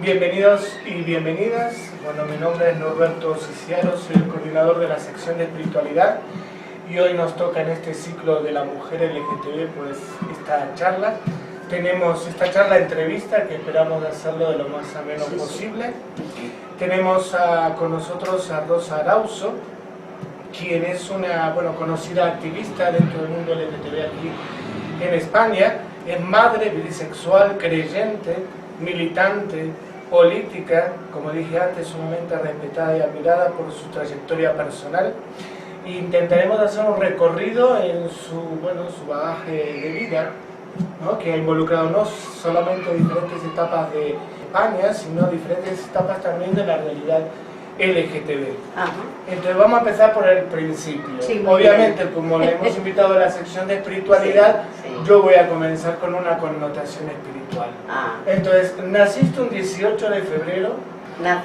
Bienvenidos y bienvenidas. Bueno, mi nombre es Norberto Ciciaro, soy el coordinador de la sección de espiritualidad y hoy nos toca en este ciclo de la mujer LGTB pues esta charla. Tenemos esta charla entrevista que esperamos hacerlo de lo más ameno posible. Tenemos con nosotros a Rosa Arauzo, quien es una conocida activista dentro del mundo LGTB aquí en España. Es madre, bisexual, creyente, militante, política, como dije antes, sumamente respetada y admirada por su trayectoria personal. Intentaremos hacer un recorrido en su bagaje de vida, ¿no? Que ha involucrado no solamente diferentes etapas de España, sino diferentes etapas también de la realidad LGTB. Ajá. Entonces vamos a empezar por el principio. Sí, obviamente, bien. Como le hemos invitado a la sección de espiritualidad, sí. Yo voy a comenzar con una connotación espiritual. Entonces, naciste un 18 de febrero,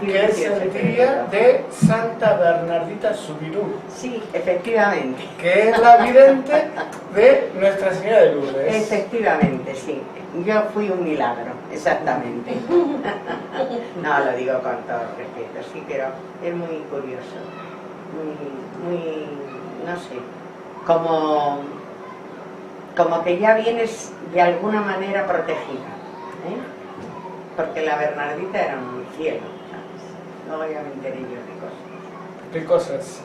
que es el día de Santa Bernardita Subirú. Sí, efectivamente. Que es la vidente de Nuestra Señora de Lourdes. Efectivamente, sí. Yo fui un milagro, exactamente. No, lo digo con todo respeto, sí, pero es muy curioso. Muy, no sé, como que ya vienes de alguna manera protegida, ¿eh? Porque la Bernardita era un cielo, ¿sabes? Luego ya me enteré yo de cosas.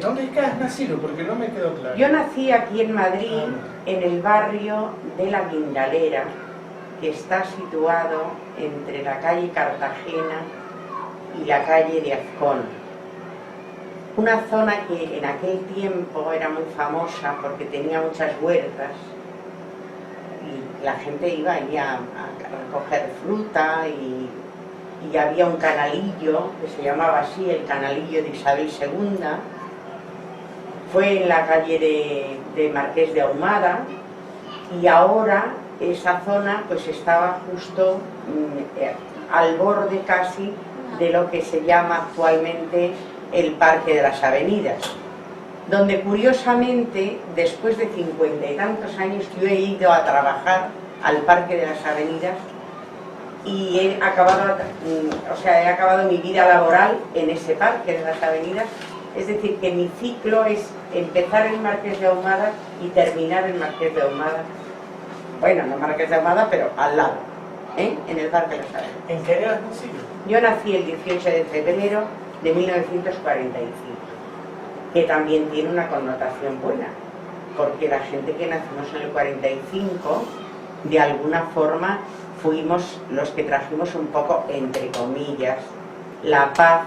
¿Dónde es que has nacido? Porque no me quedó claro. Yo nací aquí en Madrid, en el barrio de La Guindalera, que está situado entre la calle Cartagena y la calle de Azcón. Una zona que en aquel tiempo era muy famosa porque tenía muchas huertas y la gente iba allí a recoger fruta y había un canalillo que se llamaba así, el canalillo de Isabel II. Fue en la calle de Marqués de Ahumada y ahora esa zona pues estaba justo al borde casi de lo que se llama actualmente el Parque de las Avenidas, donde curiosamente después de 50 y tantos años yo he ido a trabajar al Parque de las Avenidas y he acabado mi vida laboral en ese Parque de las Avenidas. Es decir, que mi ciclo es empezar en Marqués de Ahumada y terminar en Marqués de Ahumada. Bueno, no Marqués de Ahumada, pero al lado, en el Parque de las Avenidas. ¿En qué año has nacido? Yo nací el 18 de febrero de 1945, que también tiene una connotación buena, porque la gente que nacimos en el 45, de alguna forma, fuimos los que trajimos un poco, entre comillas, la paz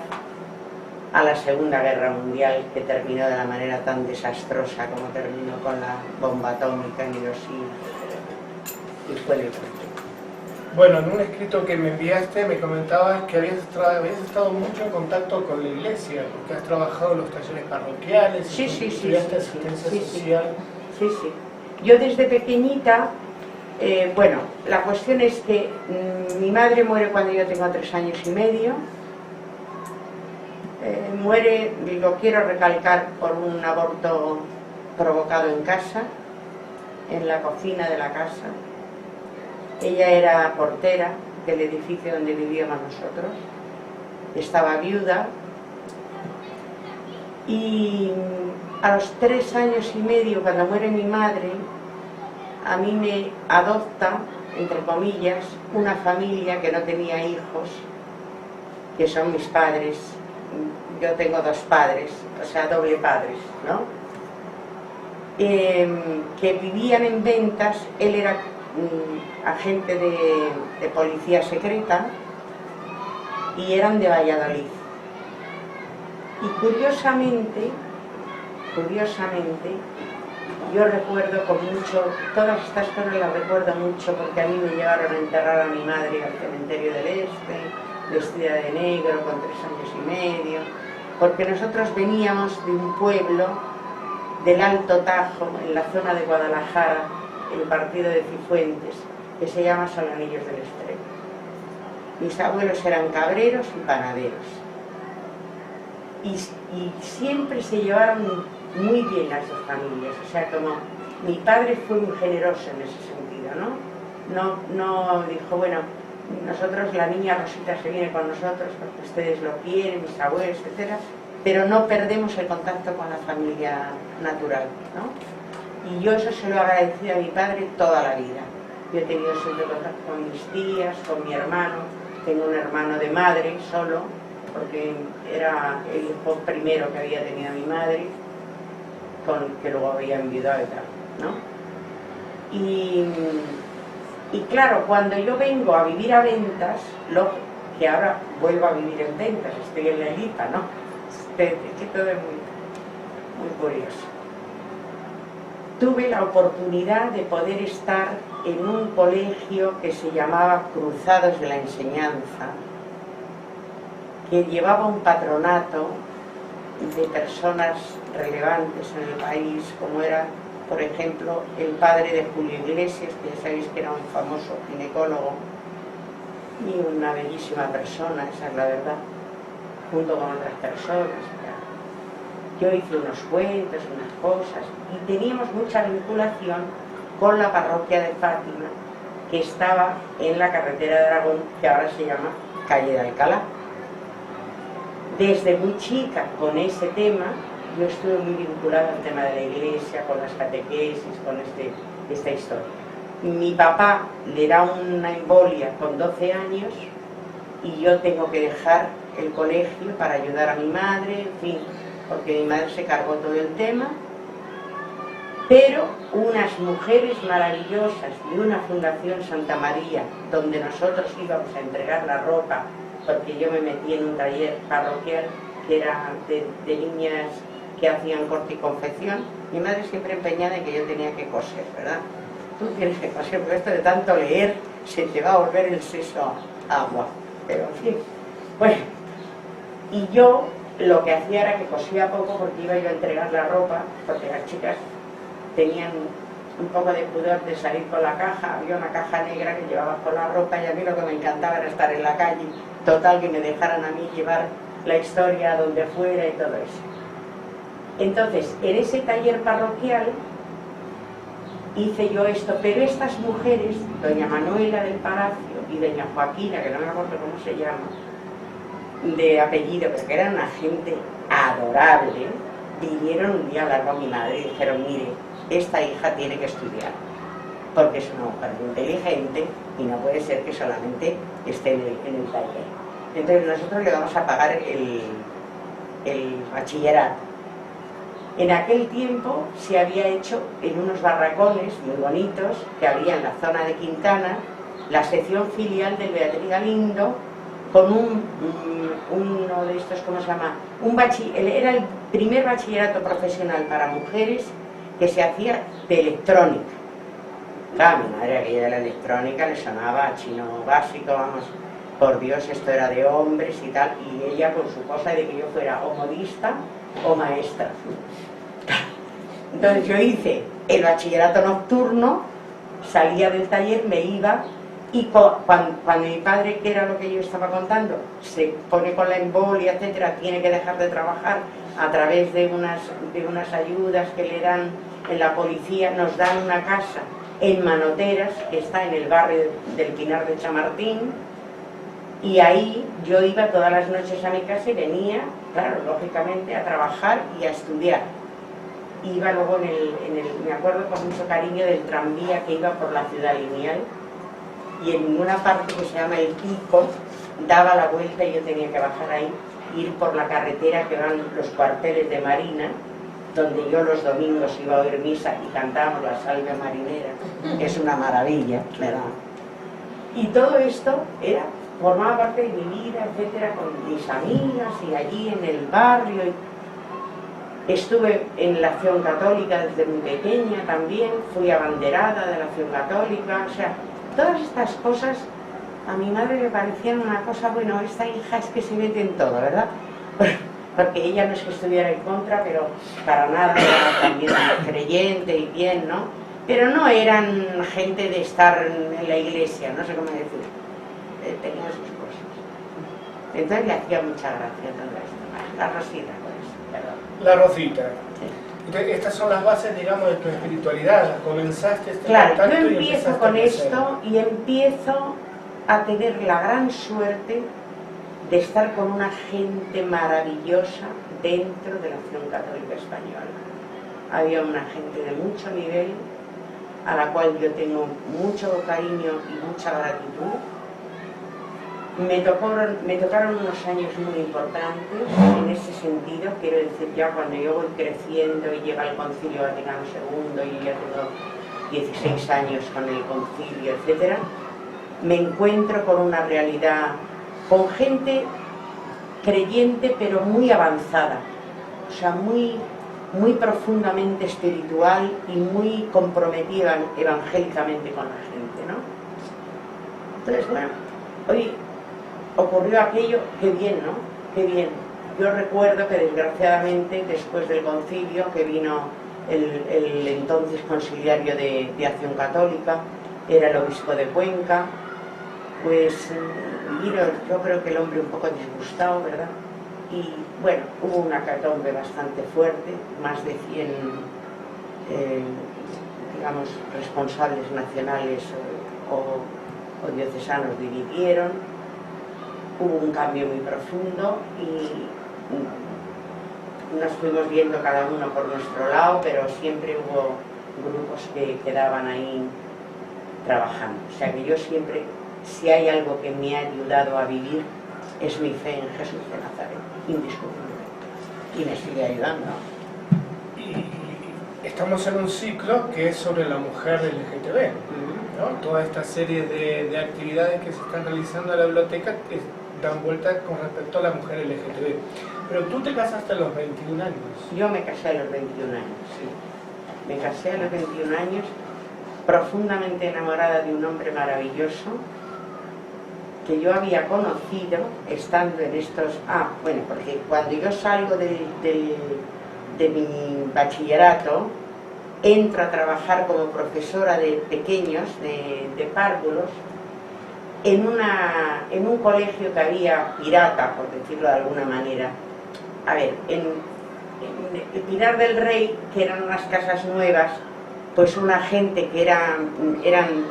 a la Segunda Guerra Mundial, que terminó de la manera tan desastrosa como terminó con la bomba atómica en Hiroshima, y fue el conflicto. Bueno, en un escrito que me enviaste me comentabas que habías estado mucho en contacto con la iglesia, porque has trabajado en los talleres parroquiales, estudiaste asistencia social. Sí. Yo desde pequeñita, la cuestión es que mi madre muere cuando yo tengo 3 años y medio. Muere, lo quiero recalcar, por un aborto provocado en casa, en la cocina de la casa. Ella era portera del edificio donde vivíamos nosotros, estaba viuda y a los 3 años y medio, cuando muere mi madre, a mí me adopta, entre comillas, una familia que no tenía hijos, que son mis padres. Yo tengo 2 padres, o sea, doble padres, ¿no? Que vivían en Ventas. Él era agente de policía secreta y eran de Valladolid. Y curiosamente, yo recuerdo con mucho, todas estas cosas las recuerdo mucho porque a mí me llevaron a enterrar a mi madre al cementerio del Este, vestida de negro, con 3 años y medio, porque nosotros veníamos de un pueblo del Alto Tajo, en la zona de Guadalajara, el partido de Cifuentes, que se llama Solanillos del Extremo. Mis abuelos eran cabreros y panaderos. Y siempre se llevaron muy bien las 2 familias. O sea, como mi padre fue muy generoso en ese sentido, ¿no? No dijo, bueno, Nosotros, la niña Rosita se viene con nosotros porque ustedes lo quieren, mis abuelos, etcétera, pero no perdemos el contacto con la familia natural, ¿no? Y yo eso se lo he agradecido a mi padre toda la vida. Yo he tenido siempre contacto con mis tías, con mi hermano. Tengo un hermano de madre solo, porque era el hijo primero que había tenido mi madre, que luego había enviudado y tal, ¿no? Y claro, cuando yo vengo a vivir a Ventas, que ahora vuelvo a vivir en Ventas, estoy en la Elipa, ¿no? Es que todo es muy curioso. Tuve la oportunidad de poder estar en un colegio que se llamaba Cruzados de la Enseñanza, que llevaba un patronato de personas relevantes en el país, como era, por ejemplo, el padre de Julio Iglesias, que ya sabéis que era un famoso ginecólogo y una bellísima persona, esa es la verdad, junto con otras personas. Yo hice unos cuentos, unas cosas, y teníamos mucha vinculación con la parroquia de Fátima, que estaba en la carretera de Aragón, que ahora se llama Calle de Alcalá. Desde muy chica, con ese tema, yo estuve muy vinculada al tema de la iglesia, con las catequesis, con esta historia. Mi papá le da una embolia con 12 años y yo tengo que dejar el colegio para ayudar a mi madre, en fin, porque mi madre se cargó todo el tema. Pero unas mujeres maravillosas de una fundación Santa María, donde nosotros íbamos a entregar la ropa, porque yo me metí en un taller parroquial que era de niñas que hacían corte y confección. Mi madre siempre empeñada en que yo tenía que coser, ¿verdad? Tú tienes que coser, porque esto de tanto leer se te va a volver el seso agua. Pero en fin, bueno, y yo lo que hacía era que cosía poco porque iba yo a entregar la ropa, porque las chicas tenían un poco de pudor de salir con la caja. Había una caja negra que llevaba con la ropa y a mí lo que me encantaba era estar en la calle, total, que me dejaran a mí llevar la historia a donde fuera y todo eso. Entonces, en ese taller parroquial hice yo esto, pero estas mujeres, doña Manuela del Palacio y doña Joaquina, que no me acuerdo cómo se llama, de apellido, pero que eran una gente adorable, vinieron un día a hablar con mi madre y dijeron: mire, esta hija tiene que estudiar, porque es una mujer muy inteligente y no puede ser que solamente esté en el taller. Entonces nosotros le vamos a pagar el bachillerato. En aquel tiempo se había hecho en unos barracones muy bonitos que había en la zona de Quintana, la sección filial del Beatriz Galindo, con uno de estos, ¿cómo se llama? Era el primer bachillerato profesional para mujeres que se hacía de electrónica. Claro, mi madre, aquella de la electrónica, le sonaba a chino básico, vamos, por Dios, esto era de hombres y tal, y ella con su cosa de que yo fuera o modista o maestra. Entonces yo hice el bachillerato nocturno, salía del taller, me iba, y cuando mi padre, que era lo que yo estaba contando, se pone con la embolia, etcétera, tiene que dejar de trabajar a través de unas ayudas que le dan en la policía, nos dan una casa en Manoteras, que está en el barrio del Pinar de Chamartín, y ahí yo iba todas las noches a mi casa y venía, claro, lógicamente, a trabajar y a estudiar. Iba luego me acuerdo con mucho cariño del tranvía que iba por la ciudad lineal, y en una parte que se llama El Pico daba la vuelta y yo tenía que bajar ahí, ir por la carretera que van los cuarteles de Marina, donde yo los domingos iba a oír misa y cantábamos la Salve Marinera, que es una maravilla, ¿verdad? Y todo esto formaba parte de mi vida, etcétera, con mis amigas y allí en el barrio. Estuve en la Acción Católica desde muy pequeña también, fui abanderada de la Acción Católica, o sea, todas estas cosas a mi madre le parecían una cosa, bueno, esta hija es que se mete en todo, ¿verdad? Porque ella no es que estuviera en contra, pero para nada, era también creyente y bien, ¿no? Pero no eran gente de estar en la iglesia, no sé cómo decir, tenían sus cosas. Entonces le hacía mucha gracia todo esto, la Rosita, por eso, perdón. La Rosita. Sí. Entonces, estas son las bases, digamos, de tu espiritualidad. Comenzaste este claro, contacto yo y empiezo empezaste con a crecer. esto y empiezo a tener la gran suerte de estar con una gente maravillosa dentro de la Acción Católica Española. Había una gente de mucho nivel, a la cual yo tengo mucho cariño y mucha gratitud. Me tocaron unos años muy importantes en ese sentido, quiero decir, ya cuando yo voy creciendo y llega el Concilio Vaticano II y ya tengo 16 años con el concilio, etc., me encuentro con una realidad, con gente creyente pero muy avanzada, o sea, muy profundamente espiritual y muy comprometida evangélicamente con la gente, ¿no? Entonces, bueno, hoy ocurrió aquello, qué bien, ¿no? Qué bien. Yo recuerdo que desgraciadamente después del concilio, que vino el entonces conciliario de Acción Católica, era el obispo de Cuenca, pues yo creo que el hombre un poco disgustado, ¿verdad? Y bueno, hubo una catombe bastante fuerte, más de 100 digamos, responsables nacionales o diocesanos dividieron, hubo un cambio muy profundo y nos fuimos viendo cada uno por nuestro lado, pero siempre hubo grupos que quedaban ahí trabajando. O sea que yo siempre, si hay algo que me ha ayudado a vivir, es mi fe en Jesús de Nazaret, indiscutiblemente. Y me sigue ayudando. Y estamos en un ciclo que es sobre la mujer LGTB, ¿no? Toda esta serie de actividades que se están realizando en la biblioteca dan vuelta con respecto a la mujer LGTB. Pero tú te casaste a los 21 años. Yo me casé a los 21 años, sí. Me casé a los 21 años, profundamente enamorada de un hombre maravilloso que yo había conocido estando en estos... bueno, porque cuando yo salgo de mi bachillerato, entro a trabajar como profesora de pequeños, de párvulos, en un colegio que había pirata, por decirlo de alguna manera. A ver, en el Pinar del Rey, que eran unas casas nuevas, pues una gente que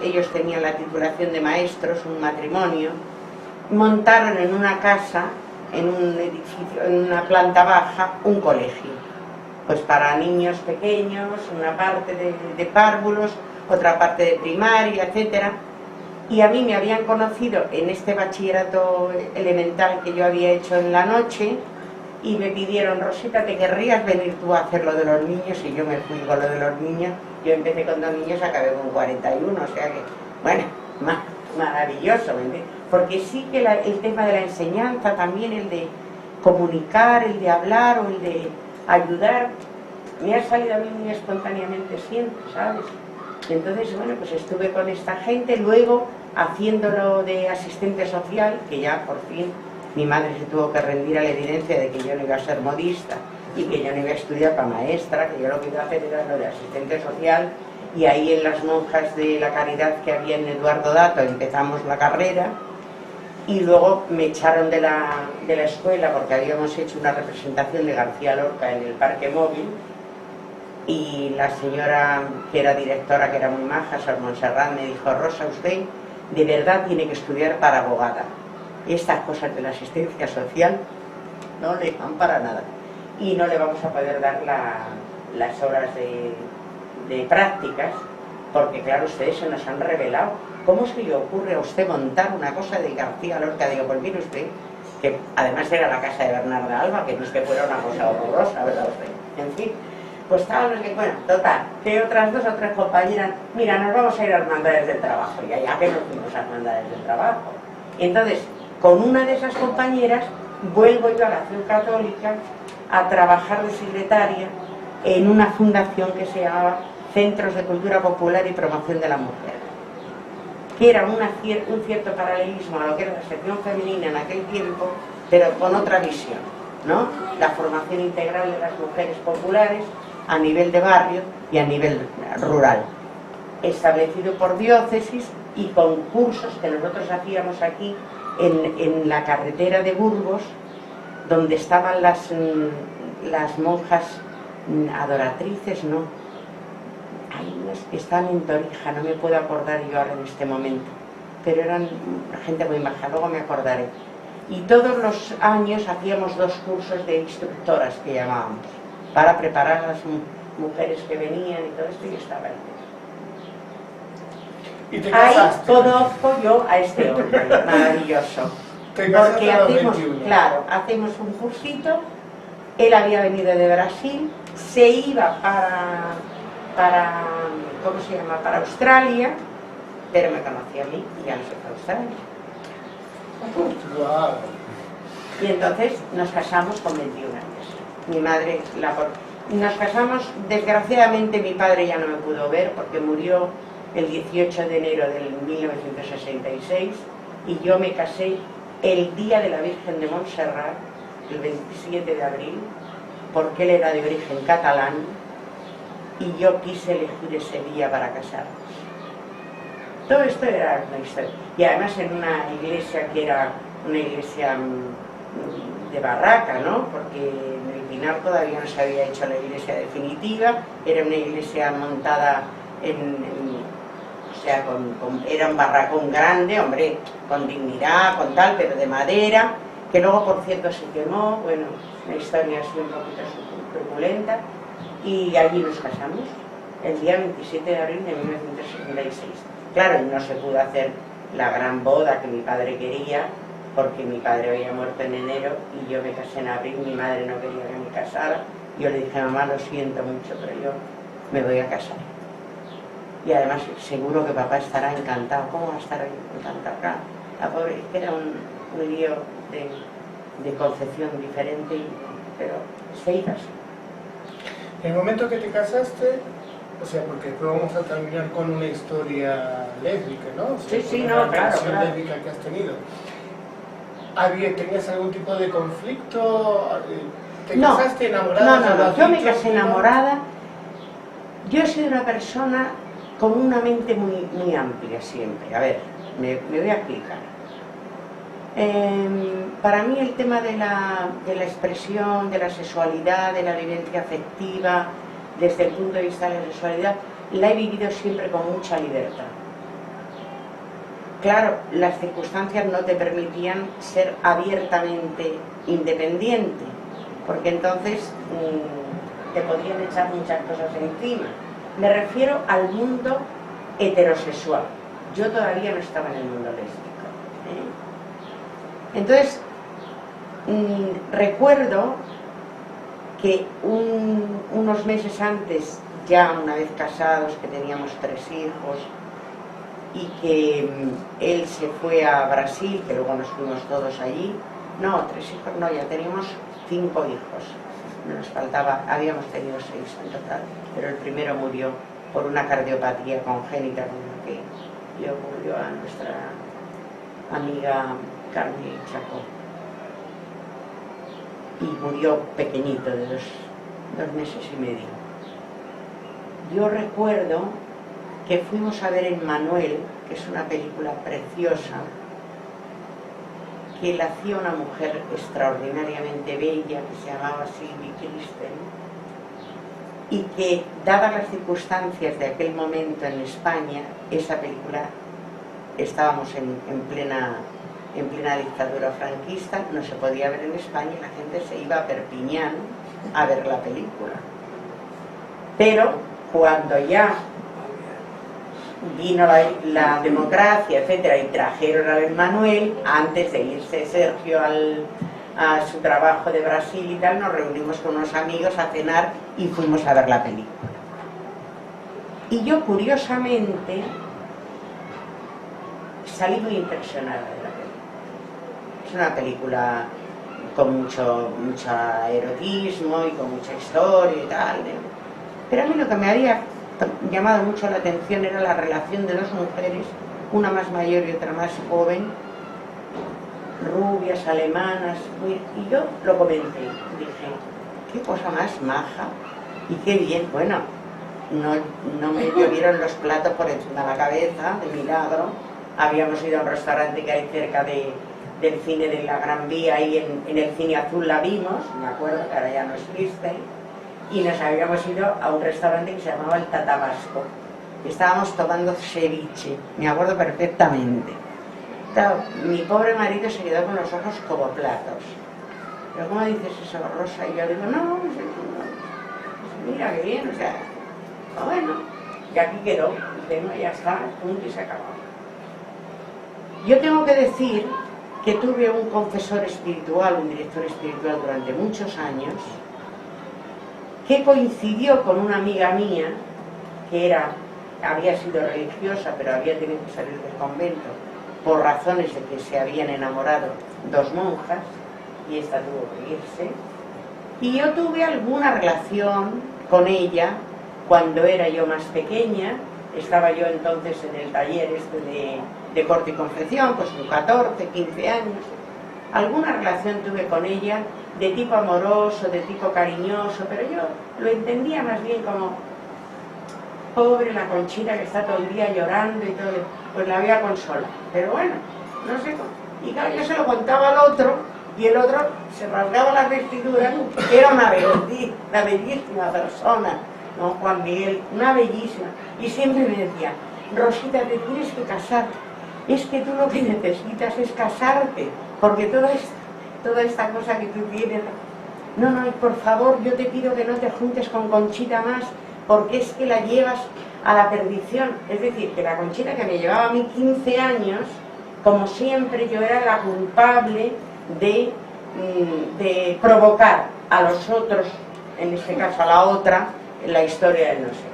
ellos tenían la titulación de maestros, un matrimonio, montaron en una casa, en un edificio, en una planta baja, un colegio. Pues para niños pequeños, una parte de párvulos, otra parte de primaria, etcétera. Y a mí me habían conocido en este bachillerato elemental que yo había hecho en la noche y me pidieron: Rosita, ¿te querrías venir tú a hacer lo de los niños? Y yo me fui con lo de los niños. Yo empecé con 2 niños, acabé con 41, o sea que, bueno, maravilloso, ¿verdad? Porque sí que el tema de la enseñanza, también el de comunicar, el de hablar o el de ayudar, me ha salido a mí muy espontáneamente siempre, ¿sabes? Entonces, bueno, pues estuve con esta gente, luego haciéndolo de asistente social, que ya por fin mi madre se tuvo que rendir a la evidencia de que yo no iba a ser modista y que yo no iba a estudiar para maestra, que yo lo que iba a hacer era lo de asistente social, y ahí en las monjas de la caridad que había en Eduardo Dato empezamos la carrera, y luego me echaron de la escuela porque habíamos hecho una representación de García Lorca en el Parque Móvil, y la señora que era directora, que era muy maja, Sor Montserrat, me dijo: Rosa, usted de verdad tiene que estudiar para abogada. Estas cosas de la asistencia social no le van para nada y no le vamos a poder dar las horas de prácticas, porque claro, ustedes se nos han revelado. ¿Cómo se le ocurre a usted montar una cosa de García Lorca? Digo, pues mire usted, que además era la casa de Bernarda Alba, que no es que fuera una cosa horrorosa, ¿verdad usted? En fin, pues estábamos que, bueno, total, que otras 2 o 3 compañeras, mira, nos vamos a ir a Hermandades del Trabajo, y allá que nos fuimos a Hermandades del Trabajo. Y entonces, con una de esas compañeras, vuelvo yo a la Acción Católica a trabajar de secretaria en una fundación que se llamaba Centros de Cultura Popular y Promoción de la Mujer, que era un cierto paralelismo a lo que era la sección femenina en aquel tiempo, pero con otra visión, ¿no? La formación integral de las mujeres populares a nivel de barrio y a nivel rural, establecido por diócesis y con cursos que nosotros hacíamos aquí en la carretera de Burgos, donde estaban las monjas adoratrices, ¿no? Hay unas que están en Torija, no me puedo acordar yo ahora en este momento, pero eran gente muy maja, luego me acordaré. Y todos los años hacíamos 2 cursos de instructoras, que llamábamos, para preparar a las mujeres que venían y todo esto, y estaba ahí. ¿Y te casaste? Ahí conozco yo a este hombre maravilloso. Te casaste Porque a los hacemos, 21. claro, hacemos un cursito, él había venido de Brasil, se iba para ¿cómo se llama?, para Australia, pero me conocía a mí y ya no se fue a Australia. Wow. Y entonces nos casamos con 21 años. Mi madre, nos casamos, desgraciadamente mi padre ya no me pudo ver porque murió el 18 de enero del 1966 y yo me casé el día de la Virgen de Montserrat, el 27 de abril, porque él era de origen catalán y yo quise elegir ese día para casarnos. Todo esto era una historia. Y además en una iglesia que era una iglesia de barraca, ¿no? Porque en el Pinar todavía no se había hecho la iglesia definitiva, era una iglesia montada o sea, era un barracón grande, hombre, con dignidad, con tal, pero de madera, que luego por cierto se quemó, bueno, una historia así un poquito truculenta, y allí nos casamos, el día 27 de abril de 1966. Claro, no se pudo hacer la gran boda que mi padre quería, porque mi padre había muerto en enero y yo me casé en abril, mi madre no quería que me casara. Yo le dije, mamá, lo siento mucho, pero yo me voy a casar. Y además seguro que papá estará encantado. ¿Cómo va a estar encantado? Claro, la pobre, era un lío de concepción diferente, pero se hizo así. En el momento que te casaste, o sea, porque después vamos a terminar con una historia lésbica, ¿no? O sea, Sí, una no, claro, relación claro. lésbica que has tenido. ¿Tenías algún tipo de conflicto? ¿Te casaste enamorada? No, yo me casé enamorada. Yo he sido una persona con una mente muy, muy amplia siempre. A ver, me voy a explicar. Para mí el tema de la expresión, de la sexualidad, de la vivencia afectiva, desde el punto de vista de la sexualidad, la he vivido siempre con mucha libertad. Claro, las circunstancias no te permitían ser abiertamente independiente, porque entonces te podrían echar muchas cosas encima. Me refiero al mundo heterosexual. Yo todavía no estaba en el mundo lésbico. Entonces, recuerdo que unos meses antes, ya una vez casados, que teníamos 3 hijos, y que él se fue a Brasil, que luego nos fuimos todos allí. No, 3 hijos no, ya teníamos 5 hijos. Nos faltaba, habíamos tenido 6 en total, pero el primero murió por una cardiopatía congénita con la que le ocurrió a nuestra amiga Carmen Chacó. Y murió pequeñito, de 2 meses y medio. Yo recuerdo que fuimos a ver en Manuel, que es una película preciosa, que la hacía una mujer extraordinariamente bella, que se llamaba Sylvie Kristen, y que, dadas las circunstancias de aquel momento en España, esa película, estábamos en plena dictadura franquista, no se podía ver en España, y la gente se iba a Perpiñán a ver la película. Pero cuando ya vino la democracia, etcétera, y trajeron al Emmanuel, antes de irse Sergio a su trabajo de Brasil y tal, nos reunimos con unos amigos a cenar y fuimos a ver la película. Y yo, curiosamente, salí muy impresionada de la película. Es una película con mucho erotismo y con mucha historia y tal, pero a mí lo que me había llamado mucho la atención era la relación de 2 mujeres, una más mayor y otra más joven, rubias, alemanas, y yo lo comenté, dije, qué cosa más maja y qué bien. Bueno, no me llovieron los platos por encima de la cabeza, de milagro. Habíamos ido a un restaurante que hay cerca del cine de la Gran Vía, y en el Cine Azul la vimos, me acuerdo que ahora ya no existe, y nos habíamos ido a un restaurante que se llamaba el Tatabasco. Estábamos tomando ceviche, me acuerdo perfectamente. Claro, mi pobre marido se quedó con los ojos como platos. Pero ¿cómo dices eso, Rosa? Y yo digo, no, mira qué bien, o sea, bueno, y aquí quedó, dice, no, ya está, punto y se acabó. Yo tengo que decir que tuve un confesor espiritual, un director espiritual durante muchos años, que coincidió con una amiga mía, que había sido religiosa, pero había tenido que salir del convento por razones de que se habían enamorado dos monjas, y esta tuvo que irse. Y yo tuve alguna relación con ella cuando era yo más pequeña. Estaba yo entonces en el taller de corte y confección, pues con 14, 15 años. Alguna relación tuve con ella de tipo amoroso, de tipo cariñoso, pero yo lo entendía más bien como pobre la Conchita que está todo el día llorando y todo, pues la voy a consolar. Pero bueno, no sé cómo. Y claro, yo se lo contaba al otro y el otro se rasgaba las vestiduras, era una bellísima persona, ¿no? Juan Miguel, una bellísima. Y siempre me decía, Rosita, te tienes que casar, es que tú lo que necesitas es casarte, porque toda esta cosa que tú tienes... No, y por favor, yo te pido que no te juntes con Conchita más, porque es que la llevas a la perdición. Es decir, que la Conchita, que me llevaba a mí 15 años, como siempre yo era la culpable de provocar a los otros, en este caso a la otra, en la historia del no sé.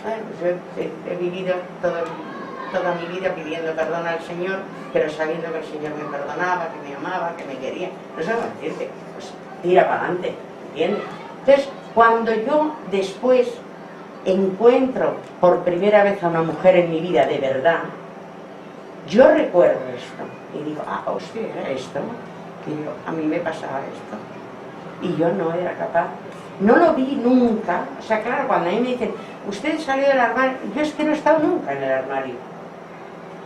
Bueno, pues yo he vivido toda mi vida pidiendo perdón al Señor, pero sabiendo que el Señor me perdonaba, que me amaba, que me quería. No sé cómo decirte, pues tira para adelante, ¿entiendes? Entonces, cuando yo después encuentro por primera vez a una mujer en mi vida de verdad, yo recuerdo esto y digo, hostia, era esto, que a mí me pasaba esto y yo no era capaz, no lo vi nunca. O sea, claro, cuando a mí me dicen, usted salió del armario, yo es que no he estado nunca en el armario,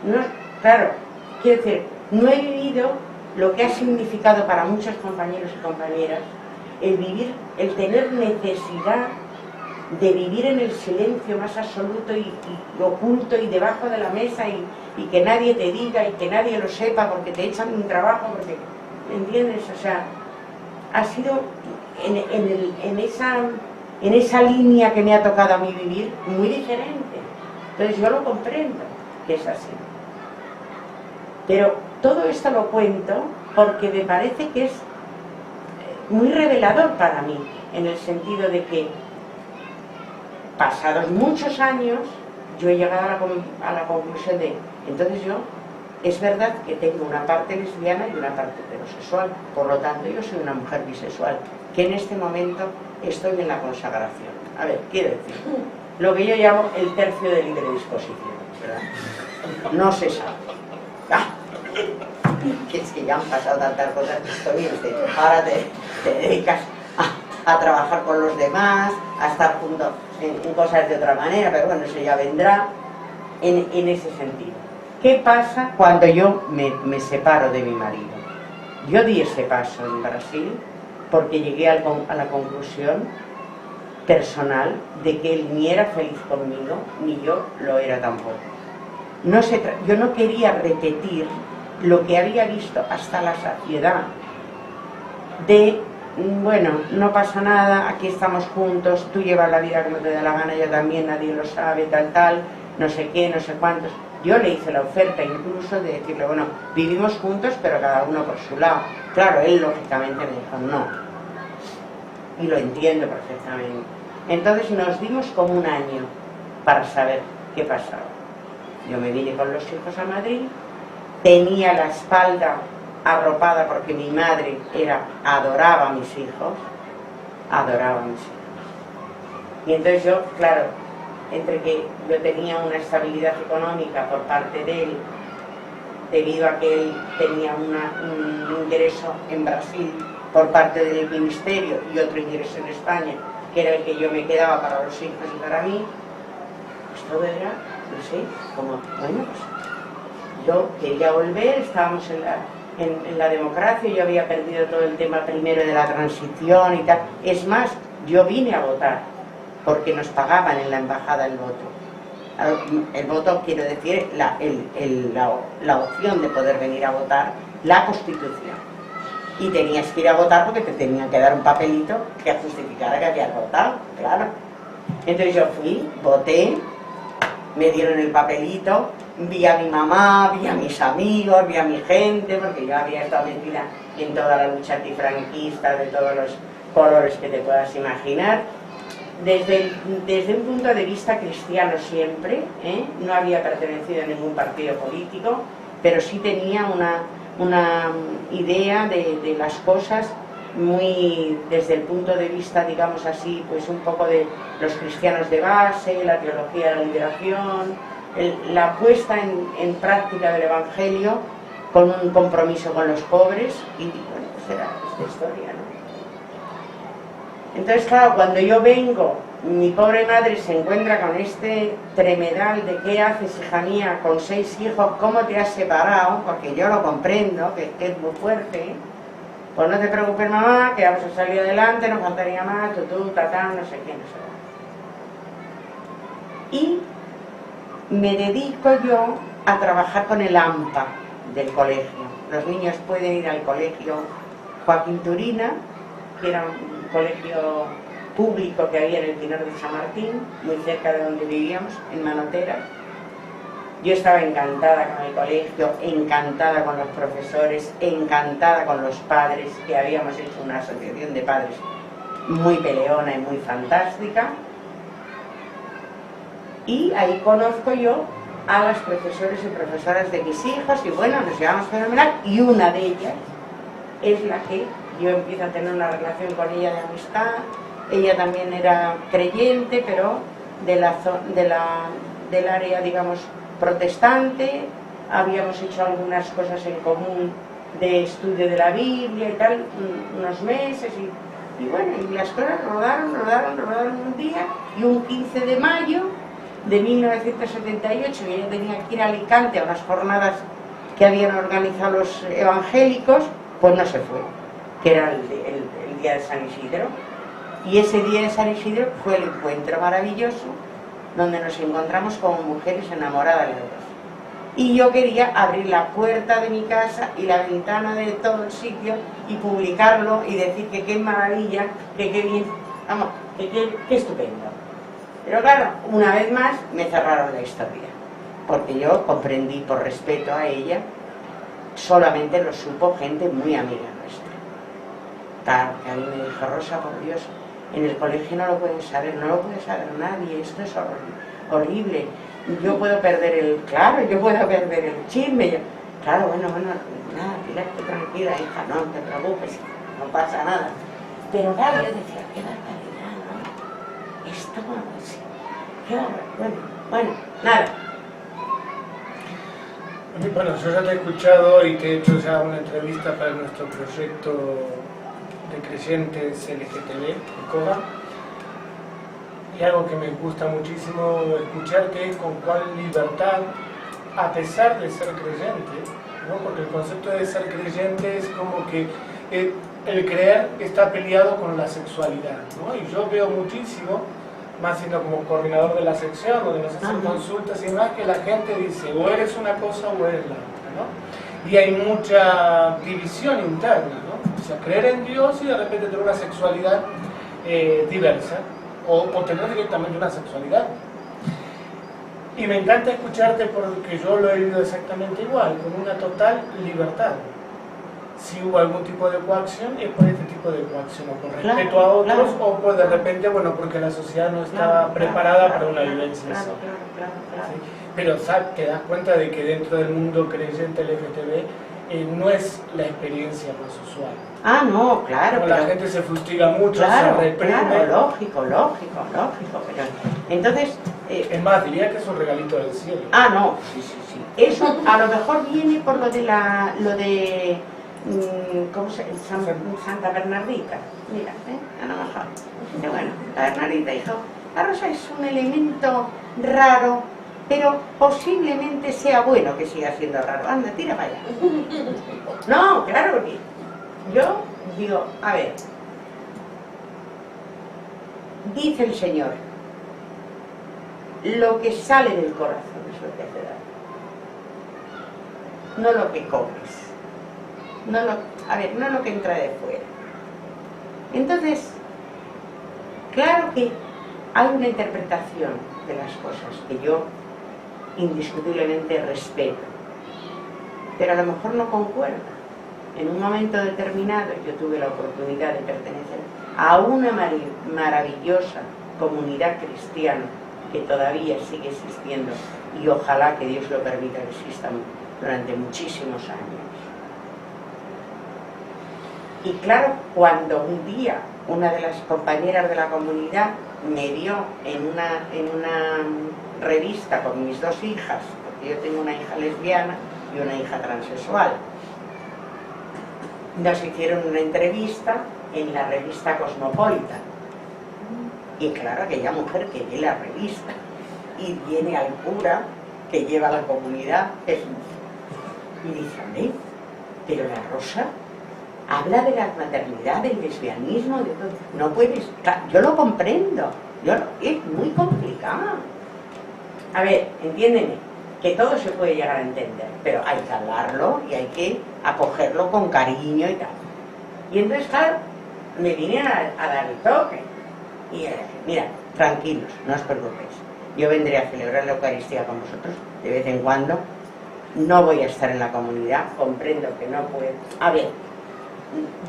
no, claro, quiero decir, no he vivido lo que ha significado para muchos compañeros y compañeras el vivir, el tener necesidad de vivir en el silencio más absoluto y oculto y debajo de la mesa y que nadie te diga y que nadie lo sepa porque te echan un trabajo, porque, ¿entiendes? O sea, ha sido en esa línea que me ha tocado a mí vivir muy diferente. Entonces yo lo comprendo que es así. Pero todo esto lo cuento porque me parece que es muy revelador para mí, en el sentido de que pasados muchos años yo he llegado a la conclusión de, entonces yo, es verdad que tengo una parte lesbiana y una parte heterosexual, por lo tanto yo soy una mujer bisexual, que en este momento estoy en la consagración. A ver, quiero decir, lo que yo llamo el tercio de libre disposición, ¿verdad? No se sabe. Que es que ya han pasado tantas cosas, ahora te dedicas a trabajar con los demás, a estar juntos en cosas de otra manera, pero bueno, eso ya vendrá en ese sentido. ¿Qué pasa cuando yo me separo de mi marido? Yo di ese paso en Brasil porque llegué a la conclusión personal de que él ni era feliz conmigo, ni yo lo era tampoco. Yo no quería repetir lo que había visto hasta la saciedad de, bueno, no pasa nada, aquí estamos juntos, tú llevas la vida como te da la gana, yo también, nadie lo sabe, tal, no sé qué, no sé cuántos. Yo le hice la oferta incluso de decirle, bueno, vivimos juntos pero cada uno por su lado. Claro, él lógicamente me dijo no, y lo entiendo perfectamente. Entonces nos dimos como un año para saber qué pasaba. Yo me vine con los hijos a Madrid, tenía la espalda arropada porque mi madre adoraba a mis hijos, y entonces yo, claro, entre que yo tenía una estabilidad económica por parte de él, debido a que él tenía un ingreso en Brasil por parte del ministerio y otro ingreso en España, que era el que yo me quedaba para los hijos y para mí, pues todo era, no sé, como, bueno, pues yo quería volver, estábamos en la democracia, yo había perdido todo el tema primero de la transición y tal. Es más, yo vine a votar porque nos pagaban en la embajada el voto. El voto, quiero decir, la opción de poder venir a votar, la Constitución. Y tenías que ir a votar porque te tenían que dar un papelito que justificara que habías votado, claro. Entonces yo fui, voté, me dieron el papelito, vi a mi mamá, vi a mis amigos, vi a mi gente, porque yo había estado metida en toda la lucha antifranquista de todos los colores que te puedas imaginar. Desde un punto de vista cristiano siempre, no había pertenecido a ningún partido político, pero sí tenía una idea de las cosas muy desde el punto de vista, digamos así, pues un poco de los cristianos de base, la teología de la liberación, la puesta en práctica del Evangelio con un compromiso con los pobres y bueno, pues era esta historia, ¿no? Entonces, claro, cuando yo vengo, mi pobre madre se encuentra con este tremedal de ¿qué haces, hija mía, con 6 hijos? ¿Cómo te has separado? Porque yo lo comprendo, que es muy fuerte. Pues no te preocupes, mamá, que vamos a salir adelante, nos faltaría más, tutú, tatá, no sé qué, no sé qué. Y me dedico yo a trabajar con el AMPA del colegio. Los niños pueden ir al colegio Joaquín Turina, que era un colegio público que había en el Pinor de San Martín, muy cerca de donde vivíamos, en Manotera. Yo estaba encantada con el colegio, encantada con los profesores, encantada con los padres, que habíamos hecho una asociación de padres muy peleona y muy fantástica. Y ahí conozco yo a las profesores y profesoras de mis hijos y bueno, nos llevamos fenomenal y una de ellas es la que yo empiezo a tener una relación con ella de amistad. Ella también era creyente, pero del área, digamos, protestante. Habíamos hecho algunas cosas en común de estudio de la Biblia y tal, unos meses y bueno, y las cosas rodaron un día y un 15 de mayo de 1978 ella tenía que ir a Alicante a unas jornadas que habían organizado los evangélicos, pues no se fue, que era el día de San Isidro. Y ese día de San Isidro fue el encuentro maravilloso donde nos encontramos como mujeres enamoradas de Dios. Y yo quería abrir la puerta de mi casa y la ventana de todo el sitio y publicarlo y decir que qué maravilla, que qué bien, vamos, que qué estupendo. Pero claro, una vez más me cerraron la historia, porque yo comprendí por respeto a ella, solamente lo supo gente muy amiga nuestra. Claro, que a mí me dijo, Rosa, por Dios, en el colegio no lo puede saber nadie, esto es horrible. Yo puedo perder el chisme. Claro, bueno, nada, quédate tranquila, hija, no te preocupes, no pasa nada. Pero claro, yo decía, qué barbaridad, ¿no? Esto, sí, qué barbaridad. Bueno, nada. Bueno, yo ya te he escuchado y te he hecho ya una entrevista para nuestro proyecto de creyentes LGTB, de COBA. Y algo que me gusta muchísimo escucharte es con cuál libertad, a pesar de ser creyente, ¿no? Porque el concepto de ser creyente es como que el creer está peleado con la sexualidad, ¿no? Y yo veo muchísimo, más siendo como coordinador de la sección, donde nos hacen consultas y más, que la gente dice, o eres una cosa o eres la otra, ¿no? Y hay mucha división interna, ¿no? O sea, creer en Dios y de repente tener una sexualidad diversa. O tener directamente una sexualidad. Y me encanta escucharte porque yo lo he vivido exactamente igual, con una total libertad. Si hubo algún tipo de coacción, es por este tipo de coacción, o por respeto a otros, o por de repente, bueno, porque la sociedad no estaba preparada para una vivencia así. ¿Sí? Pero te das cuenta de que dentro del mundo creyente LGTB no es la experiencia más usual. Ah, no, claro. Como la gente se fustiga mucho, claro, se reprime. Claro, lógico. Pero, entonces... es más, diría que es un regalito del cielo. Ah, no, sí. Eso a lo mejor viene por lo de ¿cómo se llama? Santa Bernardita. Mira, a lo mejor. Pero bueno, la Bernardita dijo, la rosa es un elemento raro, pero posiblemente sea bueno que siga siendo raro. Anda, tira para allá. No, claro, porque yo digo, a ver, dice el Señor, lo que sale del corazón es lo que hace daño, no lo que comes, no lo que entra de fuera. Entonces, claro que hay una interpretación de las cosas que yo indiscutiblemente respeto, pero a lo mejor no concuerda. En un momento determinado yo tuve la oportunidad de pertenecer a una maravillosa comunidad cristiana que todavía sigue existiendo y ojalá que Dios lo permita que exista durante muchísimos años. Y claro, cuando un día una de las compañeras de la comunidad me dio en una revista con mis dos hijas, porque yo tengo una hija lesbiana y una hija transexual, nos hicieron una entrevista en la revista Cosmopolitan. Y claro, aquella mujer que lee la revista y viene al cura que lleva a la comunidad y dice: "Hombre, pero la Rosa habla de la maternidad, del lesbianismo, de todo. No puedes". Yo lo comprendo, es muy complicado. A ver, entiéndeme, que todo se puede llegar a entender, pero hay que hablarlo y hay que acogerlo con cariño y tal. Y entonces, claro, me vinieron a dar el toque. Y dije: "Mira, tranquilos, no os preocupéis. Yo vendré a celebrar la Eucaristía con vosotros de vez en cuando. No voy a estar en la comunidad, comprendo que no puedo. A ver,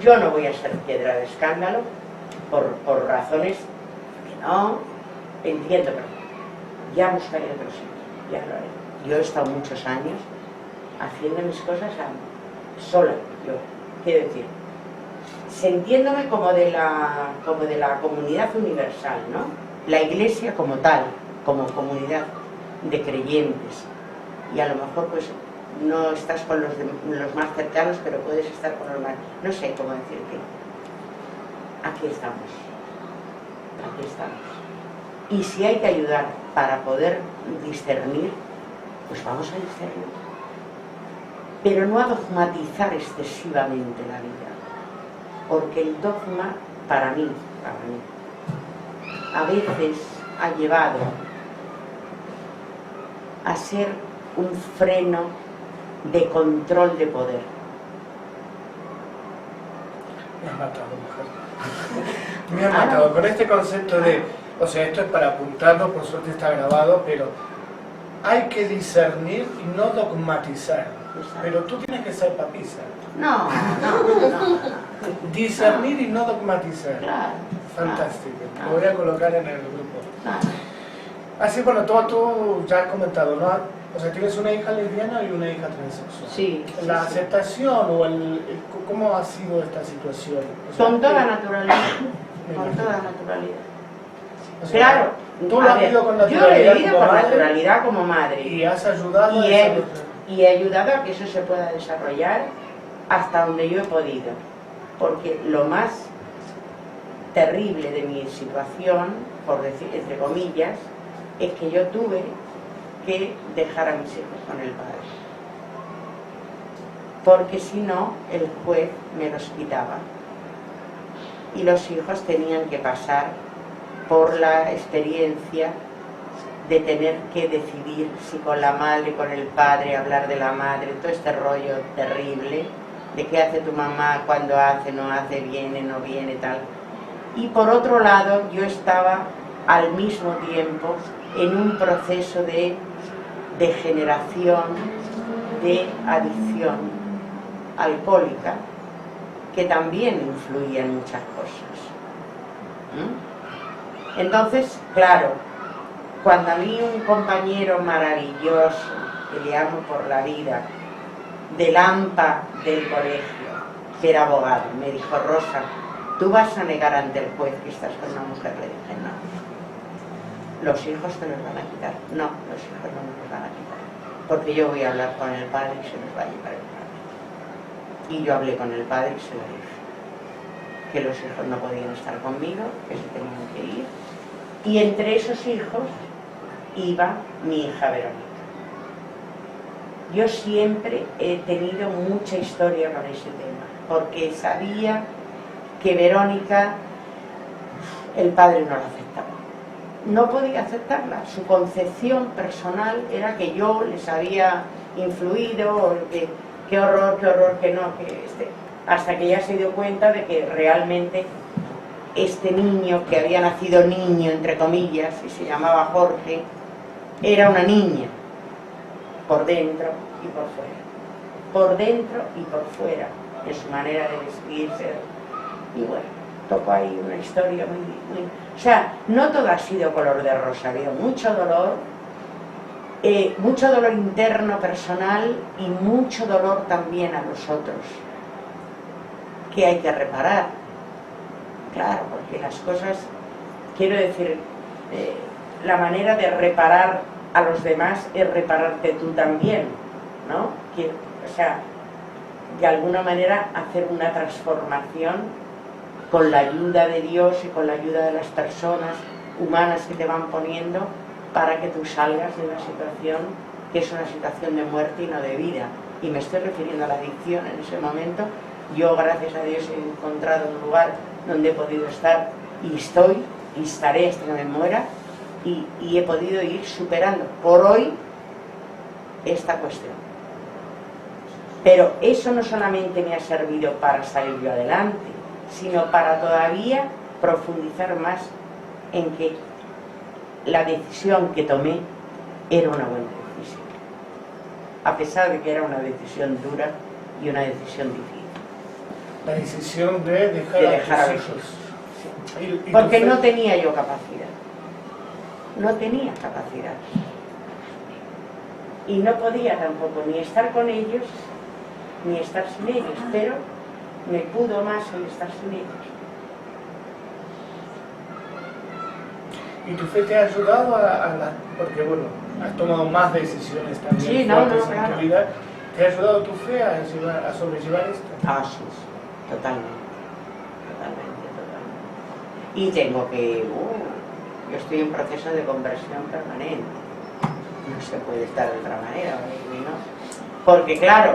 yo no voy a ser piedra de escándalo por razones que no entiendo, pero ya buscaré otro sitio, ya lo haré. Yo he estado muchos años haciendo mis cosas sola, yo, quiero decir, sintiéndome como de la comunidad universal, ¿no? La Iglesia como tal, como comunidad de creyentes. Y a lo mejor pues no estás con los más cercanos, pero puedes estar con los más... No sé cómo decir que... Aquí estamos. Aquí estamos. Y si hay que ayudar para poder discernir, pues vamos a discernir. Pero no a dogmatizar excesivamente la vida. Porque el dogma, para mí, a veces ha llevado a ser un freno de control de poder. Me has matado, mujer. Me has matado con este concepto de... O sea, esto es para apuntarlo, por suerte está grabado, pero hay que discernir y no dogmatizar. Pero tú tienes que ser papisa. No. Discernir y no dogmatizar. Claro. Fantástico. Lo voy a colocar en el grupo. Claro. Así, bueno, tú ya has comentado, ¿no? O sea, tienes una hija lesbiana y una hija transexual. Sí. ¿La aceptación o cómo ha sido esta situación? O sea, Con toda naturalidad. Con toda naturalidad. O sea, Claro. Tú lo has vivido con naturalidad. Yo lo he vivido como con madre, naturalidad como madre. y has ayudado a Y he ayudado a que eso se pueda desarrollar hasta donde yo he podido. Porque lo más terrible de mi situación, por decir, entre comillas, es que yo tuve que dejar a mis hijos con el padre. Porque si no, el juez me los quitaba. Y los hijos tenían que pasar por la experiencia de tener que decidir si con la madre, con el padre, hablar de la madre, todo este rollo terrible de qué hace tu mamá, cuando hace, no hace, viene, no viene, tal. Y por otro lado, yo estaba al mismo tiempo en un proceso de degeneración, de adicción alcohólica, que también influía en muchas cosas. Entonces, claro, cuando a mí un compañero maravilloso, que le amo por la vida, del AMPA del colegio, que era abogado, me dijo: "Rosa, ¿tú vas a negar ante el juez que estás con una mujer?". Le dije: "No. Los hijos te los van a quitar". "No, los hijos no me los van a quitar, porque yo voy a hablar con el padre y se los va a llevar el padre". Y yo hablé con el padre y se lo dije, que los hijos no podían estar conmigo, que se tenían que ir. Y entre esos hijos iba mi hija Verónica. Yo siempre he tenido mucha historia con ese tema, porque sabía que Verónica, el padre no la aceptaba. no podía aceptarla. Su concepción personal era que yo les había influido, o que qué horror, que no, hasta que ya se dio cuenta de que realmente este niño, que había nacido niño, entre comillas, y se llamaba Jorge, era una niña, por dentro y por fuera. Por dentro y por fuera, en su manera de vestirse. Y bueno, tocó ahí una historia muy... O sea, no todo ha sido color de rosa, había mucho dolor interno, personal, y mucho dolor también a los otros, que hay que reparar. Claro, porque las cosas, quiero decir, la manera de reparar a los demás es repararte tú también, ¿no? O sea, de alguna manera hacer una transformación con la ayuda de Dios y con la ayuda de las personas humanas que te van poniendo, para que tú salgas de una situación que es una situación de muerte y no de vida. Y me estoy refiriendo a la adicción en ese momento. Yo, gracias a Dios, he encontrado un lugar donde he podido estar, y estoy, y estaré hasta que me muera, y he podido ir superando por hoy esta cuestión. Pero eso no solamente me ha servido para salir yo adelante, sino para todavía profundizar más en que la decisión que tomé era una buena decisión, a pesar de que era una decisión dura y una decisión difícil. La decisión de dejar a los hijos. Sí. Porque no tenía yo capacidad. No tenía capacidad. Y no podía tampoco ni estar con ellos, ni estar sin ellos, pero me pudo más el estar sin ellos. ¿Y tu fe te ha ayudado porque bueno, has tomado más decisiones también sí, fuertes claro. en tu vida? ¿Te ha ayudado tu fe a sobrellevar esto? Ah, sí, totalmente. Y tengo que... yo estoy en proceso de conversión permanente. No se puede estar de otra manera, ¿no? Porque claro,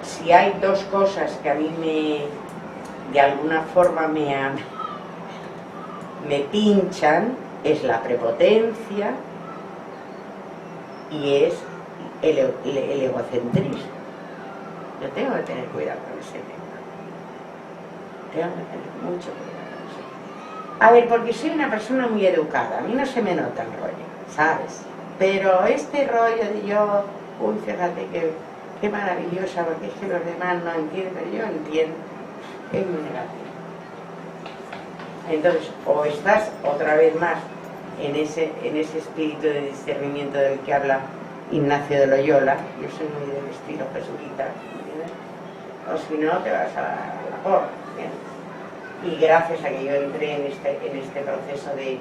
si hay dos cosas que a mí de alguna forma me pinchan, es la prepotencia y es el egocentrismo. Yo tengo que tener cuidado con ese tema. Tengo que tener mucho cuidado con ese tema. A ver, porque soy una persona muy educada, a mí no se me nota el rollo, ¿sabes? Pero este rollo de yo, fíjate qué maravillosa, porque es que los demás no entienden, pero yo entiendo, es muy negativo. Entonces, o estás otra vez más en ese espíritu de discernimiento del que habla Ignacio de Loyola, yo soy muy del estilo jesuita, ¿entiendes? O si no, te vas a la porra, ¿entiendes? Y gracias a que yo entré en este proceso de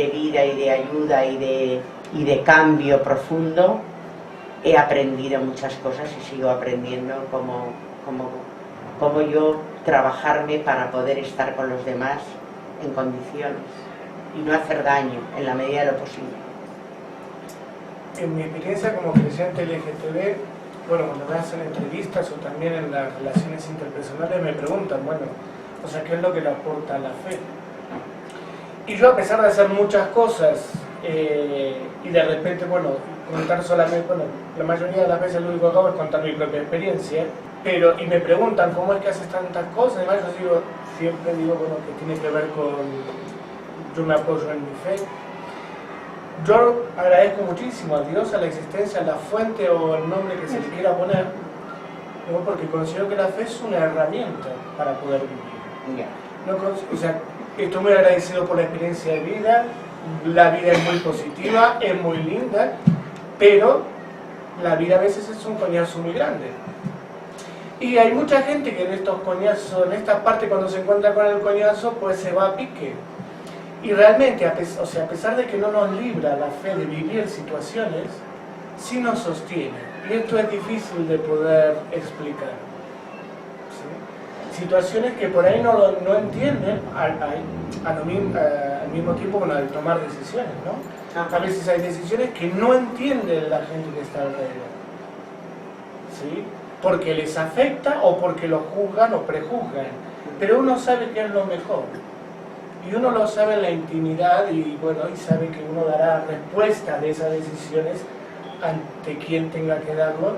vida y de ayuda y de cambio profundo, he aprendido muchas cosas y sigo aprendiendo cómo yo trabajarme para poder estar con los demás en condiciones y no hacer daño en la medida de lo posible. En mi experiencia como creyente LGTB, bueno, cuando me hacen entrevistas o también en las relaciones interpersonales me preguntan, bueno, o sea, ¿qué es lo que le aporta la fe? Y yo, a pesar de hacer muchas cosas y de repente, bueno, contar solamente, bueno, la mayoría de las veces lo único que hago es contar mi propia experiencia, y me preguntan cómo es que haces tantas cosas, además yo siempre digo, bueno, que tiene que ver con, yo me apoyo en mi fe. Yo agradezco muchísimo a Dios, a la existencia, a la fuente o el nombre que se le quiera poner, porque considero que la fe es una herramienta para poder vivir. O sea, estoy muy agradecido por la experiencia de vida, la vida es muy positiva, es muy linda, pero la vida a veces es un coñazo muy grande. Y hay mucha gente que en estos coñazos, en esta parte cuando se encuentra con el coñazo, pues se va a pique. Y realmente, a pesar de que no nos libra la fe de vivir situaciones, sí nos sostiene. Y esto es difícil de poder explicar. ¿Sí? Situaciones que por ahí no entienden al mismo tiempo con el tomar decisiones, ¿no? A veces hay decisiones que no entiende la gente que está alrededor. ¿Sí? Porque les afecta o porque lo juzgan o prejuzgan. Pero uno sabe que es lo mejor. y uno lo sabe en la intimidad y bueno, y sabe que uno dará respuesta de esas decisiones ante quien tenga que darlo,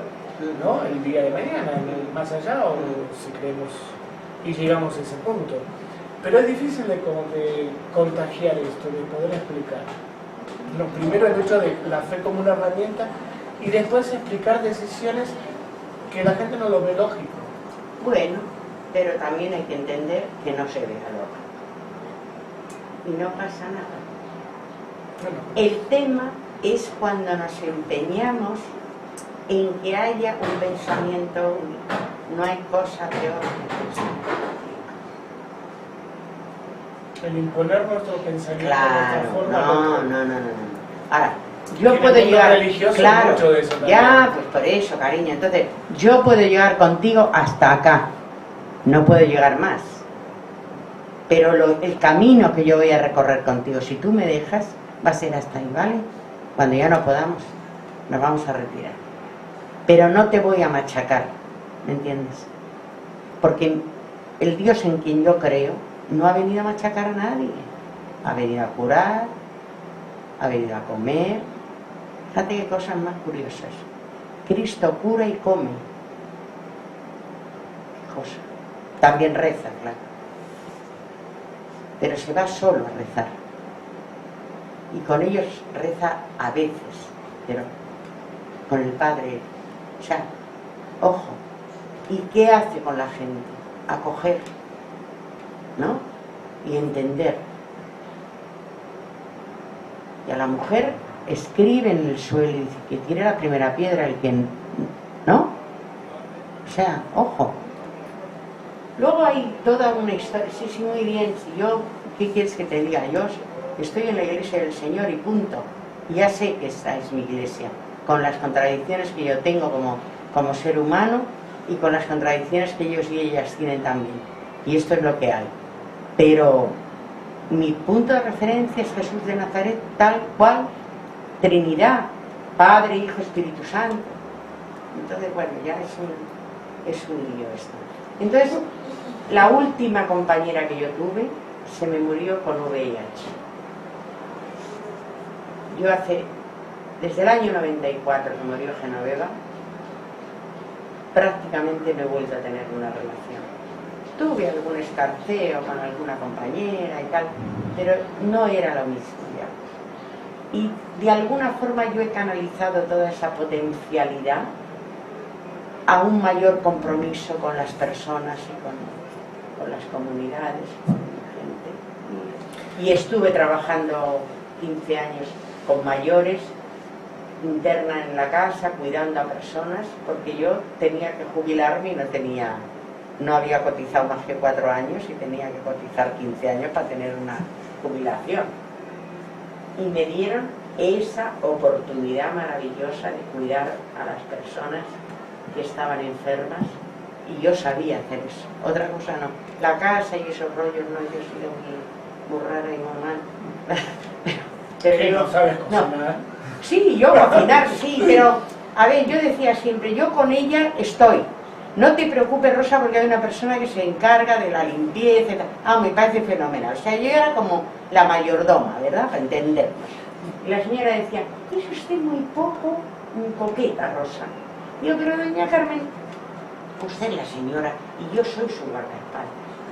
¿no? El día de mañana, en el más allá, o si creemos y llegamos a ese punto. Pero es difícil de contagiar esto, de poder explicar. Lo primero, el hecho de la fe como una herramienta, y después explicar decisiones que la gente no lo ve lógico. Bueno, pero también hay que entender que no se vea loca. Y no pasa nada. Bueno, El tema es cuando nos empeñamos en que haya un pensamiento único. No hay cosa peor que el pensamiento único. el imponer nuestro pensamiento, Claro, nuestra forma. no. Ahora, yo En el puedo mundo llegar, religioso claro, mucho de eso también. ya, pues por eso, cariño. Entonces, yo puedo llegar contigo hasta acá, no puedo llegar más. Pero el camino que yo voy a recorrer contigo, si tú me dejas, va a ser hasta ahí, ¿vale? Cuando ya no podamos, nos vamos a retirar. Pero no te voy a machacar, ¿me entiendes? Porque el Dios en quien yo creo no ha venido a machacar a nadie. Ha venido a curar, ha venido a comer. Fíjate qué cosas más curiosas. Cristo cura y come. Qué cosa. También reza, claro. Pero se va solo a rezar. Y con ellos reza a veces, pero con el Padre. O sea, ojo. ¿Y qué hace con la gente? Acoger, ¿no? Y entender. Y a la mujer escribe en el suelo y dice que tire la primera piedra el que... ¿no? O sea, ojo. Luego hay toda una historia. Sí, muy bien. Si yo, ¿qué quieres que te diga? Yo estoy en la iglesia del Señor y punto. Y ya sé que esta es mi iglesia, con las contradicciones que yo tengo como ser humano y con las contradicciones que ellos y ellas tienen también. Y esto es lo que hay. Pero mi punto de referencia es Jesús de Nazaret, tal cual, Trinidad, Padre, Hijo, Espíritu Santo. Entonces, bueno, ya es un lío esto. Entonces, la última compañera que yo tuve se me murió con VIH. Yo desde el año 94 que murió Genoveva, prácticamente no he vuelto a tener una relación. Tuve algún escarceo con alguna compañera y tal, pero no era lo mismo ya. Y de alguna forma yo he canalizado toda esa potencialidad a un mayor compromiso con las personas y con las comunidades, con la gente. Y estuve trabajando 15 años con mayores, interna en la casa, cuidando a personas, porque yo tenía que jubilarme y no había cotizado más que 4 años y tenía que cotizar 15 años para tener una jubilación. Y me dieron esa oportunidad maravillosa de cuidar a las personas que estaban enfermas y yo sabía hacer eso. Otra cosa no. La casa y esos rollos no, yo he sido muy rara y muy mal. Pero no sabes cocinar. No. Sí, yo cocinar, sí, pero a ver, yo decía siempre, yo con ella estoy. No te preocupes, Rosa, porque hay una persona que se encarga de la limpieza. Me parece fenomenal. O sea, yo era como la mayordoma, ¿verdad? Para entendernos. Y la señora decía, es usted muy coqueta, Rosa. Digo, pero doña Carmen, usted es la señora y yo soy su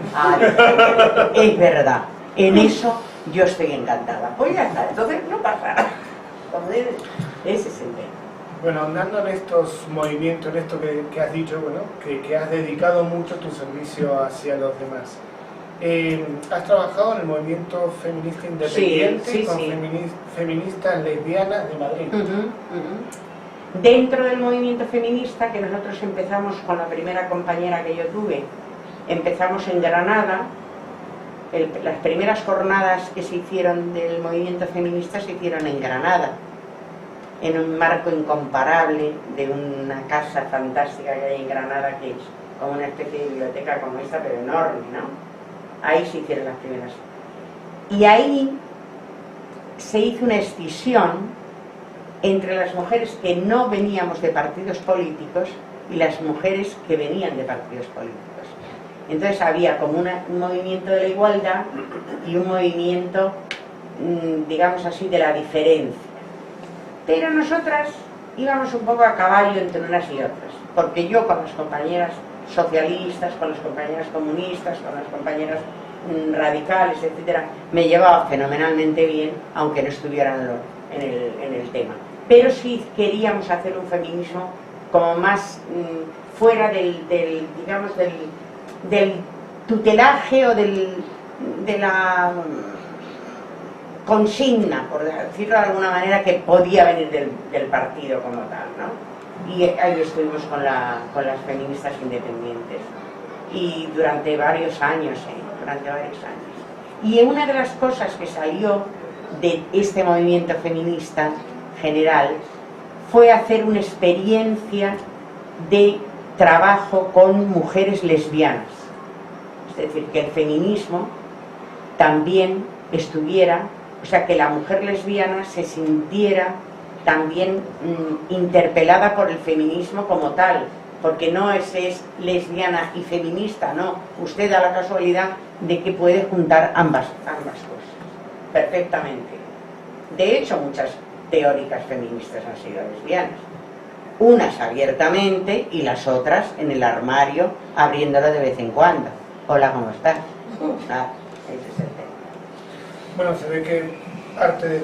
guardaespaldas. Es verdad, en eso yo estoy encantada. Pues ya está, entonces no pasa nada. Ese es el tema. Bueno, andando en estos movimientos, en esto que has dicho, bueno, que has dedicado mucho tu servicio hacia los demás. Has trabajado en el movimiento feminista independiente con feministas lesbianas de Madrid. Dentro del movimiento feminista, que nosotros empezamos con la primera compañera que yo tuve, empezamos en Granada. Las primeras jornadas que se hicieron del movimiento feminista se hicieron en Granada, en un marco incomparable de una casa fantástica que hay en Granada, que es como una especie de biblioteca como esta, pero enorme, ¿no? Ahí se hicieron las primeras. Y ahí se hizo una escisión entre las mujeres que no veníamos de partidos políticos y las mujeres que venían de partidos políticos. Entonces había como un movimiento de la igualdad y un movimiento, digamos así, de la diferencia. Pero nosotras íbamos un poco a caballo entre unas y otras, porque yo con las compañeras socialistas, con las compañeras comunistas, con las compañeras radicales, etcétera, me llevaba fenomenalmente bien, aunque no estuvieran en el tema. Pero sí queríamos hacer un feminismo como más fuera digamos, del tutelaje o de la consigna, por decirlo de alguna manera, que podía venir del partido como tal, ¿no? Y ahí estuvimos con las feministas independientes, y durante varios años. Y una de las cosas que salió de este movimiento feminista general fue hacer una experiencia de trabajo con mujeres lesbianas. Es decir, que el feminismo también estuviera, o sea, que la mujer lesbiana se sintiera también interpelada por el feminismo como tal, porque no es lesbiana y feminista, no, usted da la casualidad de que puede juntar ambas cosas perfectamente. De hecho, muchas teóricas feministas han sido lesbianas, unas abiertamente y las otras en el armario, abriéndolo de vez en cuando. Hola, ¿cómo estás? Ese es el tema. Bueno, se ve que parte de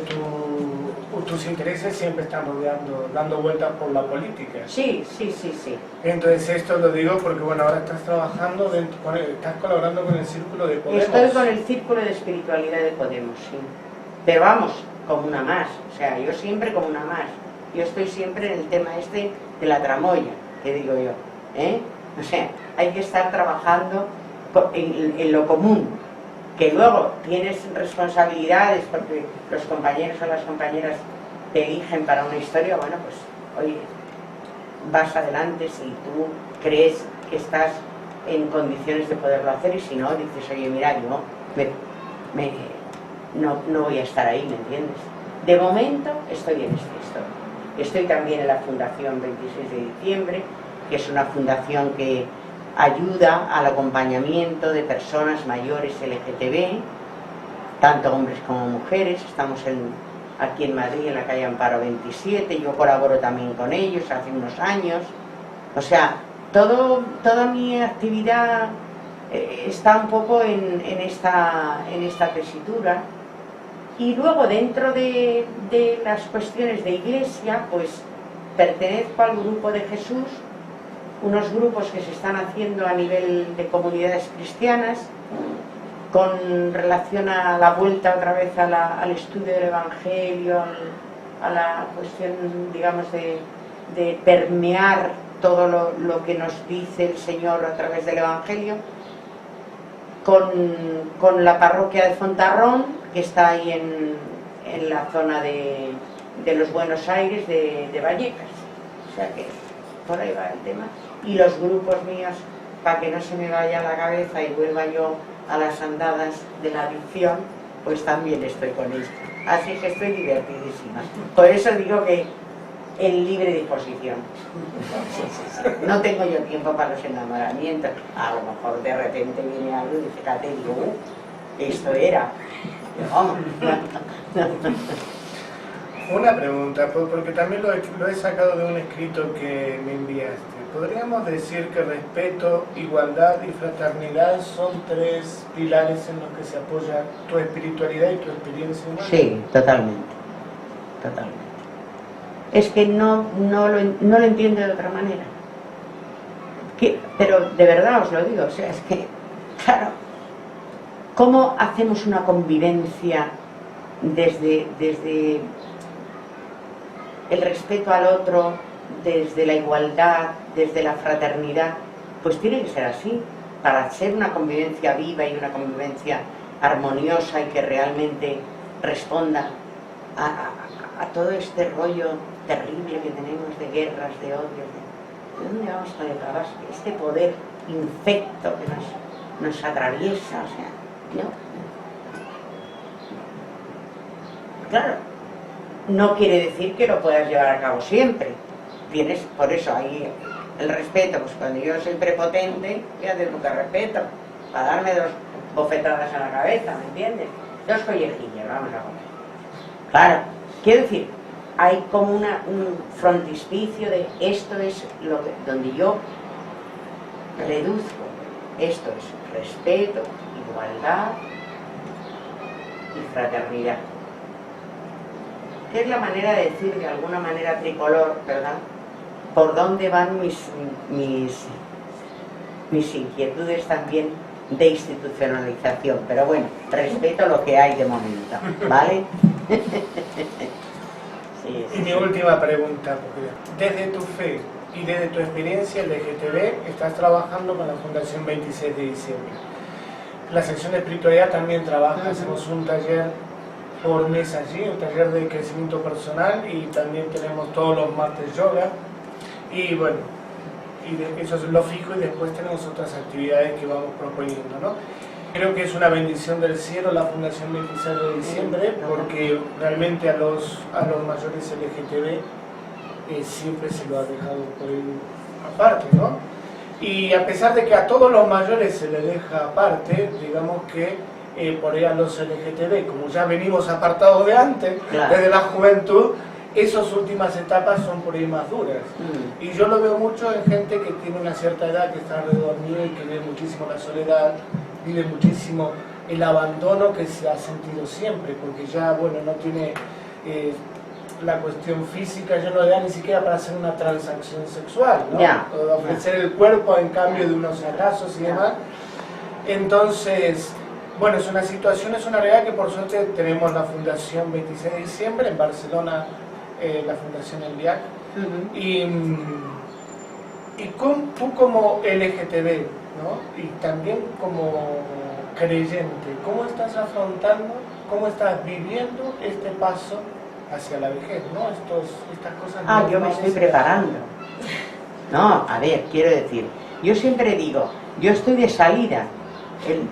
tus intereses siempre están dando vueltas por la política. Sí. Entonces esto lo digo porque, bueno, ahora estás trabajando, estás colaborando con el Círculo de Podemos. Estoy con el Círculo de Espiritualidad de Podemos, sí. Pero vamos, como una más, o sea, yo siempre como una más. Yo estoy siempre en el tema de la tramoya, que digo yo, ¿eh? O sea, hay que estar trabajando en lo común, que luego tienes responsabilidades porque los compañeros o las compañeras te eligen para una historia. Bueno, pues oye, vas adelante si tú crees que estás en condiciones de poderlo hacer, y si no, dices, oye, mira, yo no voy a estar ahí, ¿me entiendes? De momento estoy en esta historia. Estoy también en la Fundación 26 de diciembre, que es una fundación que ayuda al acompañamiento de personas mayores LGTB, tanto hombres como mujeres. Estamos aquí en Madrid, en la calle Amparo 27, yo colaboro también con ellos hace unos años. O sea, toda mi actividad está un poco en esta tesitura. Y luego, dentro de las cuestiones de iglesia, pues pertenezco al Grupo de Jesús, unos grupos que se están haciendo a nivel de comunidades cristianas con relación a la vuelta otra vez al estudio del Evangelio, a la cuestión, digamos, de permear todo lo que nos dice el Señor a través del Evangelio, con la parroquia de Fontarrón, que está ahí en la zona de los Buenos Aires, de Vallecas. O sea que por ahí va el tema. Y los grupos míos, para que no se me vaya la cabeza y vuelva yo a las andadas de la adicción, pues también estoy con ellos. Así que estoy divertidísima. Por eso digo que en libre disposición. No tengo yo tiempo para los enamoramientos. A lo mejor de repente viene algo y dice, Cate, digo, esto era. Vamos. Una pregunta, porque también lo he sacado de un escrito que me enviaste. ¿Podríamos decir que respeto, igualdad y fraternidad son tres pilares en los que se apoya tu espiritualidad y tu experiencia humana? Sí, totalmente. Es que no lo entiendo de otra manera. Pero de verdad os lo digo, o sea, es que, claro, ¿cómo hacemos una convivencia desde el respeto al otro, desde la igualdad, desde la fraternidad? Pues tiene que ser así, para ser una convivencia viva y una convivencia armoniosa y que realmente responda a todo este rollo terrible que tenemos de guerras, de odios. ¿De dónde vamos con este poder infecto que nos atraviesa? O sea, ¿no? Claro, no quiere decir que lo puedas llevar a cabo siempre. Por eso ahí El respeto, pues cuando yo soy prepotente, voy a tener mucho respeto, para darme 2 bofetadas en la cabeza, ¿me entiendes? 2 collejillas, vamos a comer. Claro, quiero decir, hay como un frontispicio de esto es lo que, donde yo reduzco, esto es respeto, igualdad y fraternidad. Que es la manera de decir de alguna manera tricolor, ¿verdad? Por dónde van mis inquietudes también de institucionalización, pero bueno, respeto lo que hay de momento, ¿vale? Sí, Y mi última pregunta, porque desde tu fe y desde tu experiencia en el LGTB estás trabajando con la Fundación 26 de diciembre. La sección de espiritualidad también trabaja, hacemos un taller por mes allí, un taller de crecimiento personal, y también tenemos todos los martes yoga, y bueno, eso es lo fijo, y después tenemos otras actividades que vamos proponiendo, ¿no? Creo que es una bendición del cielo la Fundación 26 de diciembre, porque realmente a los mayores LGTB siempre se lo ha dejado por ahí aparte, ¿no? Y a pesar de que a todos los mayores se les deja aparte, digamos que por ahí a los LGTB, como ya venimos apartados de antes, claro, desde la juventud, esas últimas etapas son por ahí más duras. Y yo lo veo mucho en gente que tiene una cierta edad, que está alrededor mío y que vive muchísimo la soledad, vive muchísimo el abandono que se ha sentido siempre, porque ya, bueno, no tiene la cuestión física, ya no le da ni siquiera para hacer una transacción sexual, ¿no? O ofrecer el cuerpo en cambio de unos abrazos y demás. Entonces, bueno, es una situación, es una realidad que por suerte tenemos la Fundación 26 de diciembre en Barcelona, la Fundación El Diac. Y tú como LGTB, ¿no? Y también como creyente, ¿cómo estás afrontando, cómo estás viviendo este paso hacia la vejez, ¿no? Estas cosas. Yo me estoy preparando. No, a ver, quiero decir, yo siempre digo, yo estoy de salida,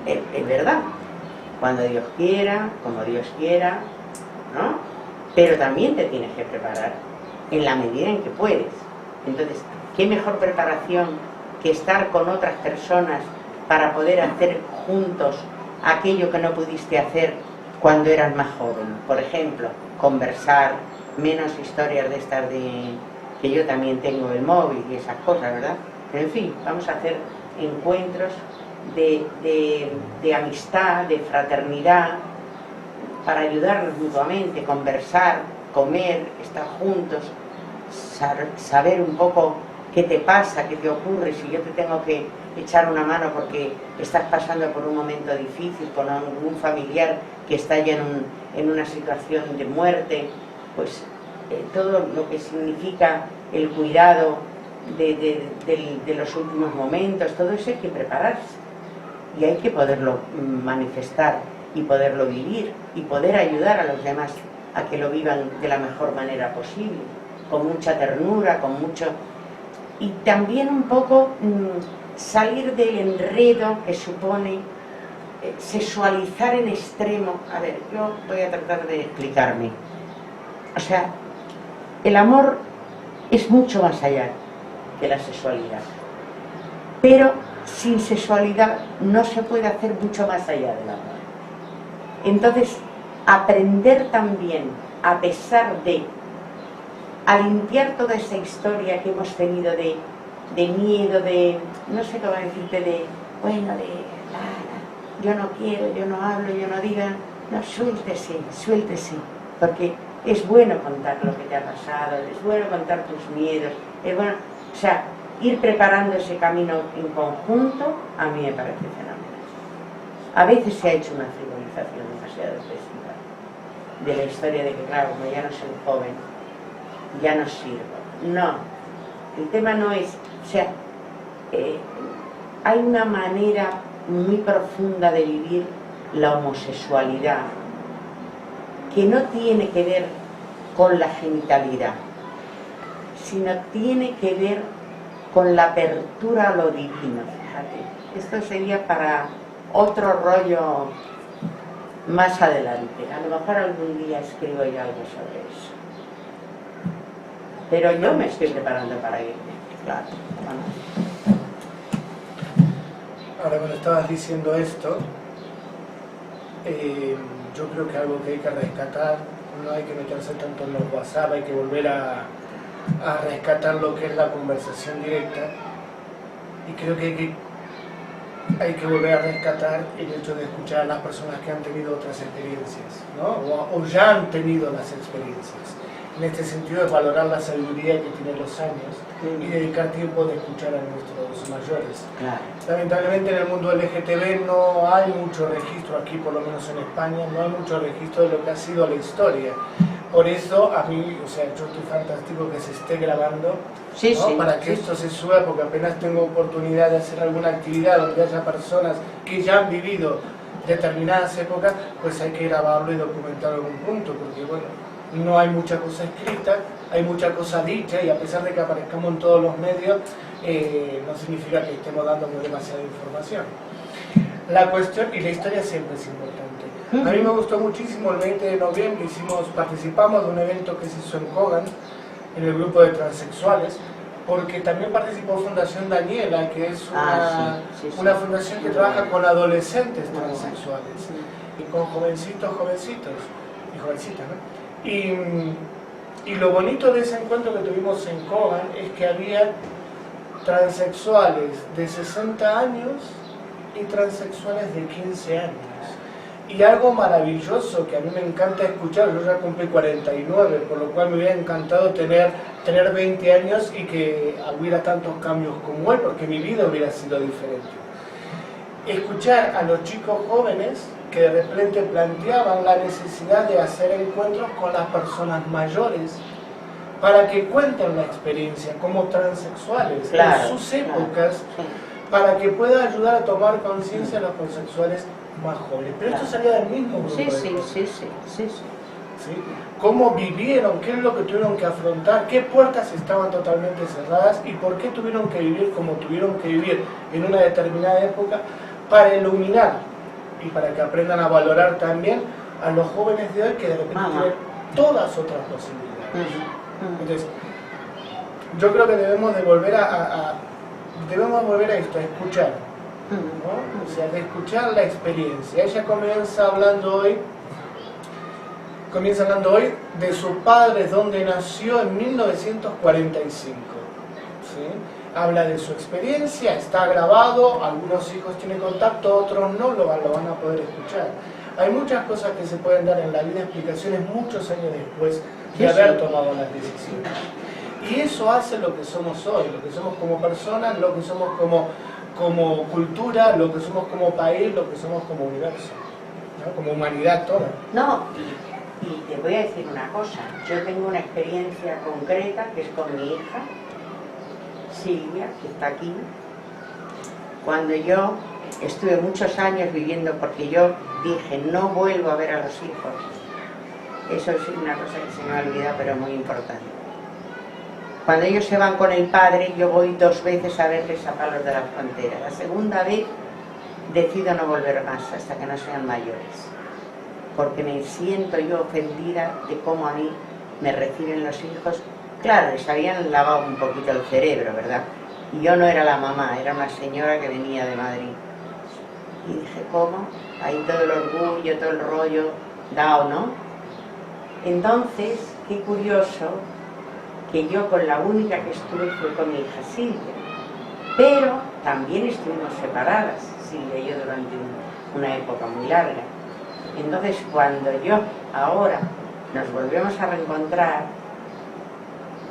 es verdad, cuando Dios quiera, como Dios quiera, ¿no? Pero también te tienes que preparar en la medida en que puedes. Entonces, ¿qué mejor preparación que estar con otras personas para poder hacer juntos aquello que no pudiste hacer cuando eras más joven? Por ejemplo, conversar, menos historias de estas de que yo también tengo el móvil y esas cosas, ¿verdad? Pero en fin, vamos a hacer encuentros de amistad, de fraternidad, para ayudarnos mutuamente, conversar, comer, estar juntos, saber un poco qué te pasa, qué te ocurre, si yo te tengo que echar una mano porque estás pasando por un momento difícil, con algún familiar que está ya en una situación de muerte, pues todo lo que significa el cuidado de los últimos momentos, todo eso hay que prepararse y hay que poderlo manifestar y poderlo vivir y poder ayudar a los demás a que lo vivan de la mejor manera posible, con mucha ternura, con mucho... Y también un poco salir del enredo que supone sexualizar en extremo. A ver, yo voy a tratar de explicarme. O sea, el amor es mucho más allá que la sexualidad, pero sin sexualidad no se puede hacer mucho más allá del amor. Entonces, aprender también, a pesar de, a limpiar toda esa historia que hemos tenido de miedo, de, no sé cómo decirte, de, bueno, yo no quiero, yo no hablo, yo no diga, no, suéltese, porque es bueno contar lo que te ha pasado, es bueno contar tus miedos, es bueno, o sea, ir preparando ese camino en conjunto, a mí me parece fenomenal. A veces se ha hecho una frivolización demasiado excesiva de la historia de que, claro, como ya no soy joven, ya no sirvo. No, el tema no es, o sea, hay una manera muy profunda de vivir la homosexualidad que no tiene que ver con la genitalidad, sino tiene que ver con la apertura a lo divino. Fíjate, esto sería para otro rollo más adelante. A lo mejor algún día escribo yo algo sobre eso. Pero yo me estoy preparando para irme. claro. Ahora, cuando estabas diciendo esto, yo creo que algo que hay que rescatar, no hay que meterse tanto en los WhatsApp, hay que volver a rescatar lo que es la conversación directa, y creo que hay que volver a rescatar el hecho de escuchar a las personas que han tenido otras experiencias, ¿no? o ya han tenido las experiencias. En este sentido, es valorar la sabiduría que tienen los años y dedicar tiempo de escuchar a nuestros mayores. Claro. Lamentablemente en el mundo LGTB no hay mucho registro, aquí por lo menos en España, no hay mucho registro de lo que ha sido la historia. Por eso, a mí, o sea, yo estoy fantástico que se esté grabando, sí, ¿no? sí, Para que esto se suba, porque apenas tengo oportunidad de hacer alguna actividad donde haya personas que ya han vivido determinadas épocas, pues hay que grabarlo y documentar algún punto, porque bueno, no hay mucha cosa escrita, hay mucha cosa dicha, y a pesar de que aparezcamos en todos los medios, no significa que estemos dando demasiada información. La cuestión, y la historia siempre es importante. A mí me gustó muchísimo el 20 de noviembre, participamos de un evento que se hizo en Kogan, en el grupo de transexuales, porque también participó Fundación Daniela, que es una fundación que trabaja con adolescentes transexuales, y con jovencitos y jovencitas, ¿no? Y lo bonito de ese encuentro que tuvimos en Kogan es que había transexuales de 60 años y transexuales de 15 años. Y algo maravilloso que a mí me encanta escuchar, yo ya cumplí 49, por lo cual me hubiera encantado tener 20 años y que hubiera tantos cambios como él, porque mi vida hubiera sido diferente. Escuchar a los chicos jóvenes que de repente planteaban la necesidad de hacer encuentros con las personas mayores para que cuenten la experiencia como transexuales en sus épocas, para que pueda ayudar a tomar conciencia a los transexuales más jóvenes. Pero esto salía del mismo grupo. Sí. ¿Cómo vivieron? ¿Qué es lo que tuvieron que afrontar? ¿Qué puertas estaban totalmente cerradas? ¿Y por qué tuvieron que vivir como tuvieron que vivir en una determinada época para iluminar y para que aprendan a valorar también a los jóvenes de hoy que de repente tienen todas otras posibilidades? Entonces, yo creo que debemos de volver a esto, a escuchar, ¿no? O sea, de escuchar la experiencia. Ella comienza hablando hoy de sus padres, donde nació en 1945. ¿Sí? Habla de su experiencia, está grabado, algunos hijos tienen contacto, otros no, lo van a poder escuchar. Hay muchas cosas que se pueden dar en la vida, explicaciones muchos años después de haber tomado las decisiones. Y eso hace lo que somos hoy, lo que somos como personas, lo que somos como cultura, lo que somos como país, lo que somos como universo, ¿no? Como humanidad toda. No, y te voy a decir una cosa, yo tengo una experiencia concreta que es con mi hija, Silvia, que está aquí. Cuando yo estuve muchos años viviendo, porque yo dije, no vuelvo a ver a los hijos. Eso es una cosa que se me ha olvidado, pero muy importante. Cuando ellos se van con el padre, yo voy 2 veces a verles a Palos de la Frontera. La segunda vez decido no volver más hasta que no sean mayores, porque me siento yo ofendida de cómo a mí me reciben los hijos. Claro, les habían lavado un poquito el cerebro, ¿verdad? Y yo no era la mamá, era una señora que venía de Madrid. Y dije, ¿cómo? Ahí todo el orgullo, todo el rollo dado, ¿no? Entonces, qué curioso que yo con la única que estuve fue con mi hija Silvia. Pero también estuvimos separadas, Silvia y yo, durante una época muy larga. Entonces, cuando yo ahora nos volvemos a reencontrar,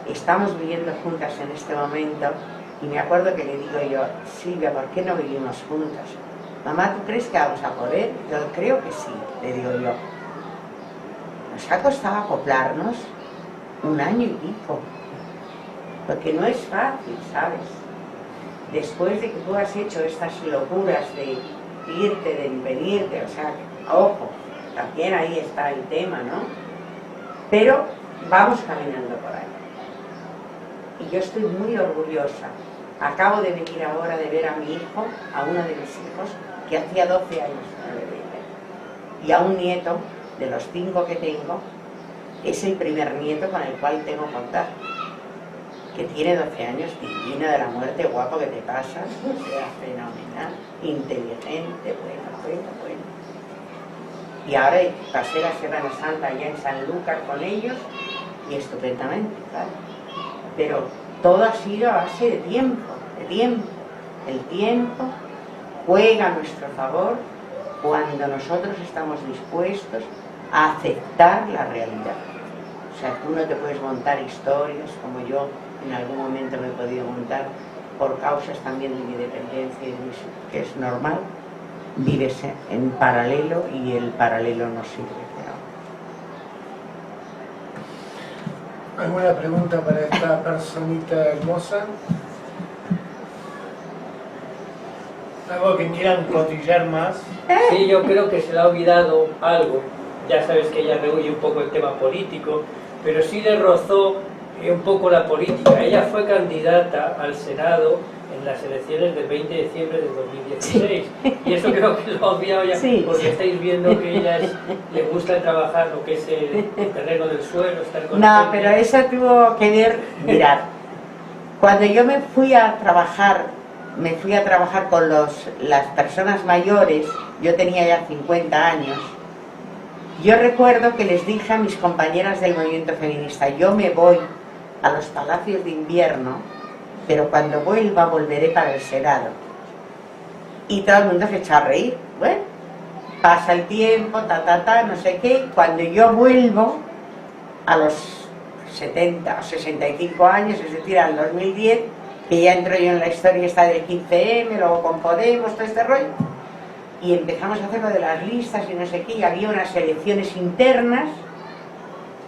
estamos viviendo juntas en este momento, y me acuerdo que le digo yo, Silvia, ¿por qué no vivimos juntas? Mamá, ¿tú crees que vamos a poder? Yo creo que sí, le digo yo. Nos ha costado acoplarnos 1 año y pico, porque no es fácil, ¿sabes? Después de que tú has hecho estas locuras de irte, de impedirte, o sea, ojo, también ahí está el tema, ¿no? Pero vamos caminando por ahí. Y yo estoy muy orgullosa. Acabo de venir ahora de ver a mi hijo, a uno de mis hijos, que hacía 12 años que no le veía. Y a un nieto, de los 5 que tengo, es el primer nieto con el cual tengo contacto. que tiene 12 años, divino de la muerte, guapo que te pasas, o sea, fenomenal, inteligente, bueno. Y ahora pasé la Semana Santa allá en Sanlúcar con ellos y estupendamente, claro. Pero todo ha sido a base de tiempo. El tiempo juega a nuestro favor cuando nosotros estamos dispuestos a aceptar la realidad. O sea, tú no te puedes montar historias como yo en algún momento me he podido montar por causas también de mi dependencia y de que es normal. Vives en paralelo y el paralelo no sirve. ¿Alguna pregunta para esta personita hermosa? ¿Algo que quieran cotillar más? Sí, yo creo que se le ha olvidado algo. Ya sabes que ella rehuye un poco el tema político, pero sí le rozó un poco la política. Ella fue candidata al Senado en las elecciones del 20 de diciembre del 2016. Y eso creo que lo ha olvidado ya, porque estáis viendo que ella le gusta trabajar lo que es el terreno del suelo, estar con No, pero eso tuvo que ver, mirad, cuando yo me fui a trabajar con las personas mayores, yo tenía ya 50 años, yo recuerdo que les dije a mis compañeras del movimiento feminista, yo me voy a los palacios de invierno, pero cuando vuelva volveré para el Senado. Y todo el mundo se echó a reír. Bueno, pasa el tiempo, no sé qué, cuando yo vuelvo a los 70 o 65 años, es decir, al 2010, que ya entro yo en la historia esta del 15M, luego con Podemos, todo este rollo, y empezamos a hacer lo de las listas y no sé qué, y había unas elecciones internas,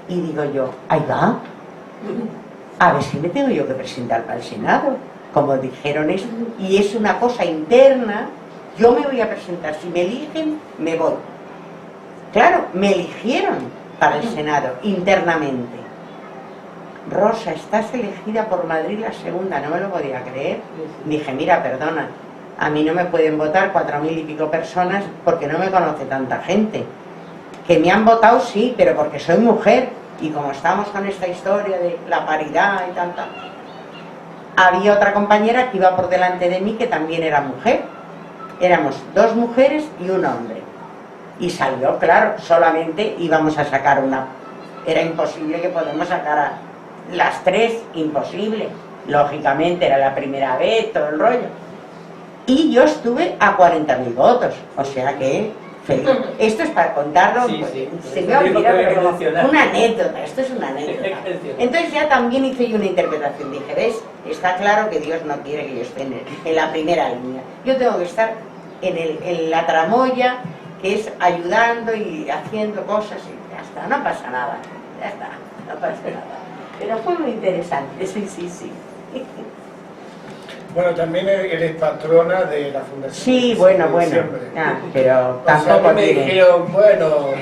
y digo yo, ahí va, a ver si me tengo yo que presentar para el Senado, como dijeron eso, y es una cosa interna, yo me voy a presentar, si me eligen, me voy. Claro, me eligieron para el Senado, internamente. Rosa, estás elegida por Madrid la segunda, no me lo podía creer. Dije, mira, perdona, a mí no me pueden votar 4.000 y pico personas porque no me conoce tanta gente. Que me han votado sí, pero porque soy mujer, y como estamos con esta historia de la paridad y tal, había otra compañera que iba por delante de mí que también era mujer. Éramos 2 mujeres y un hombre. Y salió, claro, solamente íbamos a sacar una. Era imposible que podamos sacar a las 3, imposible. Lógicamente era la primera vez, todo el rollo. Y yo estuve a 40.000 votos, o sea que feliz. Esto es para contarlo, sí, sí. Se me olvida, pero una anécdota, esto es una anécdota. Entonces ya también hice yo una interpretación, dije, ¿ves? Está claro que Dios no quiere que yo esté en la primera línea. Yo tengo que estar en la tramoya, que es ayudando y haciendo cosas y ya está, no pasa nada, ya está, no pasa nada. Pero fue muy interesante, sí. Bueno, también eres patrona de la Fundación. Sí, bueno, pero tampoco me dijeron, bueno,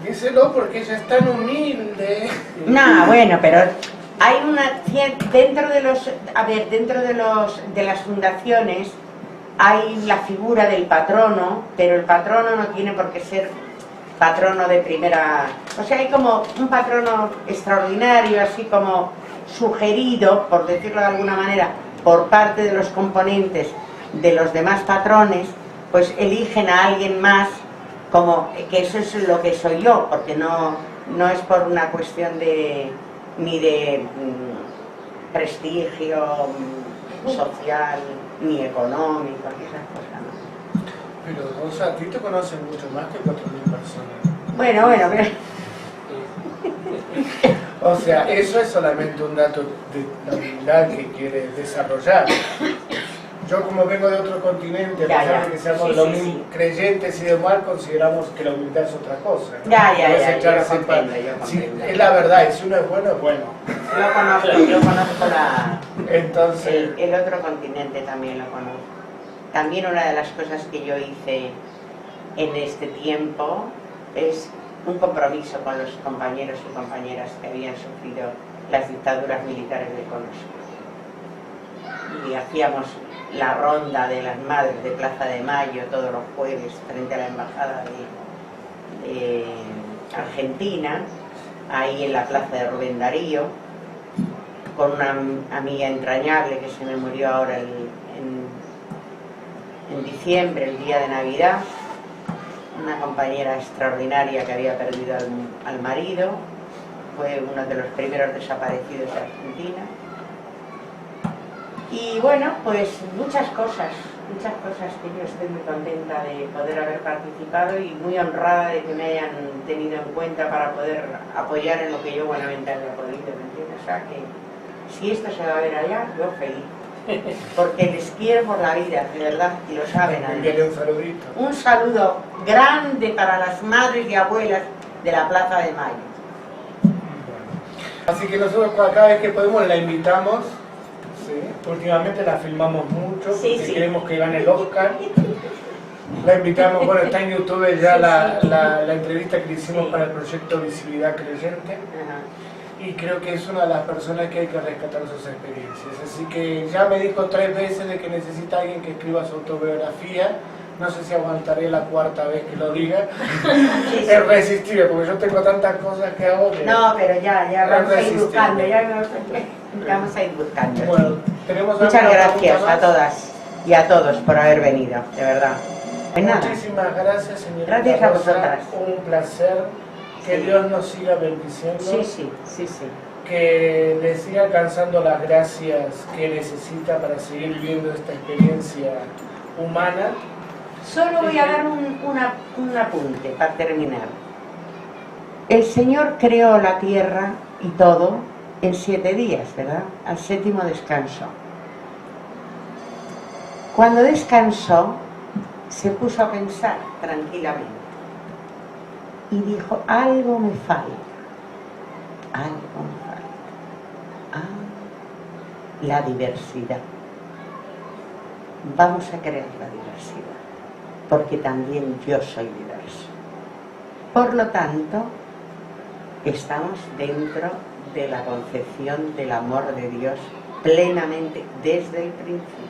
díselo porque ella es tan humilde. No, bueno, pero hay una dentro de las fundaciones hay la figura del patrono, pero el patrono no tiene por qué ser patrono de primera, o sea, hay como un patrono extraordinario, así como sugerido, por decirlo de alguna manera, por parte de los componentes de los demás patrones, pues eligen a alguien más, como que eso es lo que soy yo, porque no es por una cuestión ni de prestigio social, ni económico, ni esas cosas, ¿no? Pero, Rosa, a ti te conocen mucho más que 4.000 personas. Bueno, pero... O sea, eso es solamente un dato de la humildad que quiere desarrollar. Yo, como vengo de otro continente, a pesar de que seamos los mismos creyentes y demás, consideramos que la humildad es otra cosa, ¿no? Yo comprendo. Es la verdad, y si uno es bueno, es bueno. Yo conozco Entonces, el otro continente, también lo conozco. También una de las cosas que yo hice en este tiempo es un compromiso con los compañeros y compañeras que habían sufrido las dictaduras militares de Cono Sur. Y hacíamos la ronda de las madres de Plaza de Mayo todos los jueves frente a la embajada de Argentina, ahí en la plaza de Rubén Darío, con una amiga entrañable que se me murió ahora en diciembre, el día de Navidad, una compañera extraordinaria que había perdido al marido, fue uno de los primeros desaparecidos de Argentina. Y bueno, pues muchas cosas que yo estoy muy contenta de poder haber participado y muy honrada de que me hayan tenido en cuenta para poder apoyar en lo que yo buenamente haya podido, ¿me entiendes? O sea que si esto se va a ver allá, yo feliz. Porque les quiero por la vida, de verdad, y lo saben. Un saludito. Un saludo grande para las madres y abuelas de la Plaza de Mayo. Así que nosotros cada vez que podemos la invitamos. Sí. Últimamente la filmamos mucho porque queremos que gane el Oscar. La invitamos, bueno, está en YouTube ya la entrevista que le hicimos para el proyecto Visibilidad Creyente. Y creo que es una de las personas que hay que rescatar sus experiencias. Así que ya me dijo 3 veces de que necesita alguien que escriba su autobiografía. No sé si aguantaré la 4ª vez que lo diga. Es irresistible, porque yo tengo tantas cosas que hago que... No, pero ya vamos a ir buscando, vamos a ir buscando. Bueno, tenemos muchas gracias a todas y a todos por haber venido, de verdad. Pues nada. Muchísimas gracias, señorita. Gracias a vosotras. Un placer. Que Dios nos siga bendiciendo. Sí. Que le siga alcanzando las gracias que necesita para seguir viviendo esta experiencia humana. Solo voy a dar un apunte para terminar. El Señor creó la tierra y todo en 7 días, ¿verdad? Al 7º descanso. Cuando descansó, se puso a pensar tranquilamente. Y dijo, algo me falta. La diversidad. Vamos a crear la diversidad, porque también yo soy diverso. Por lo tanto, estamos dentro de la concepción del amor de Dios plenamente desde el principio.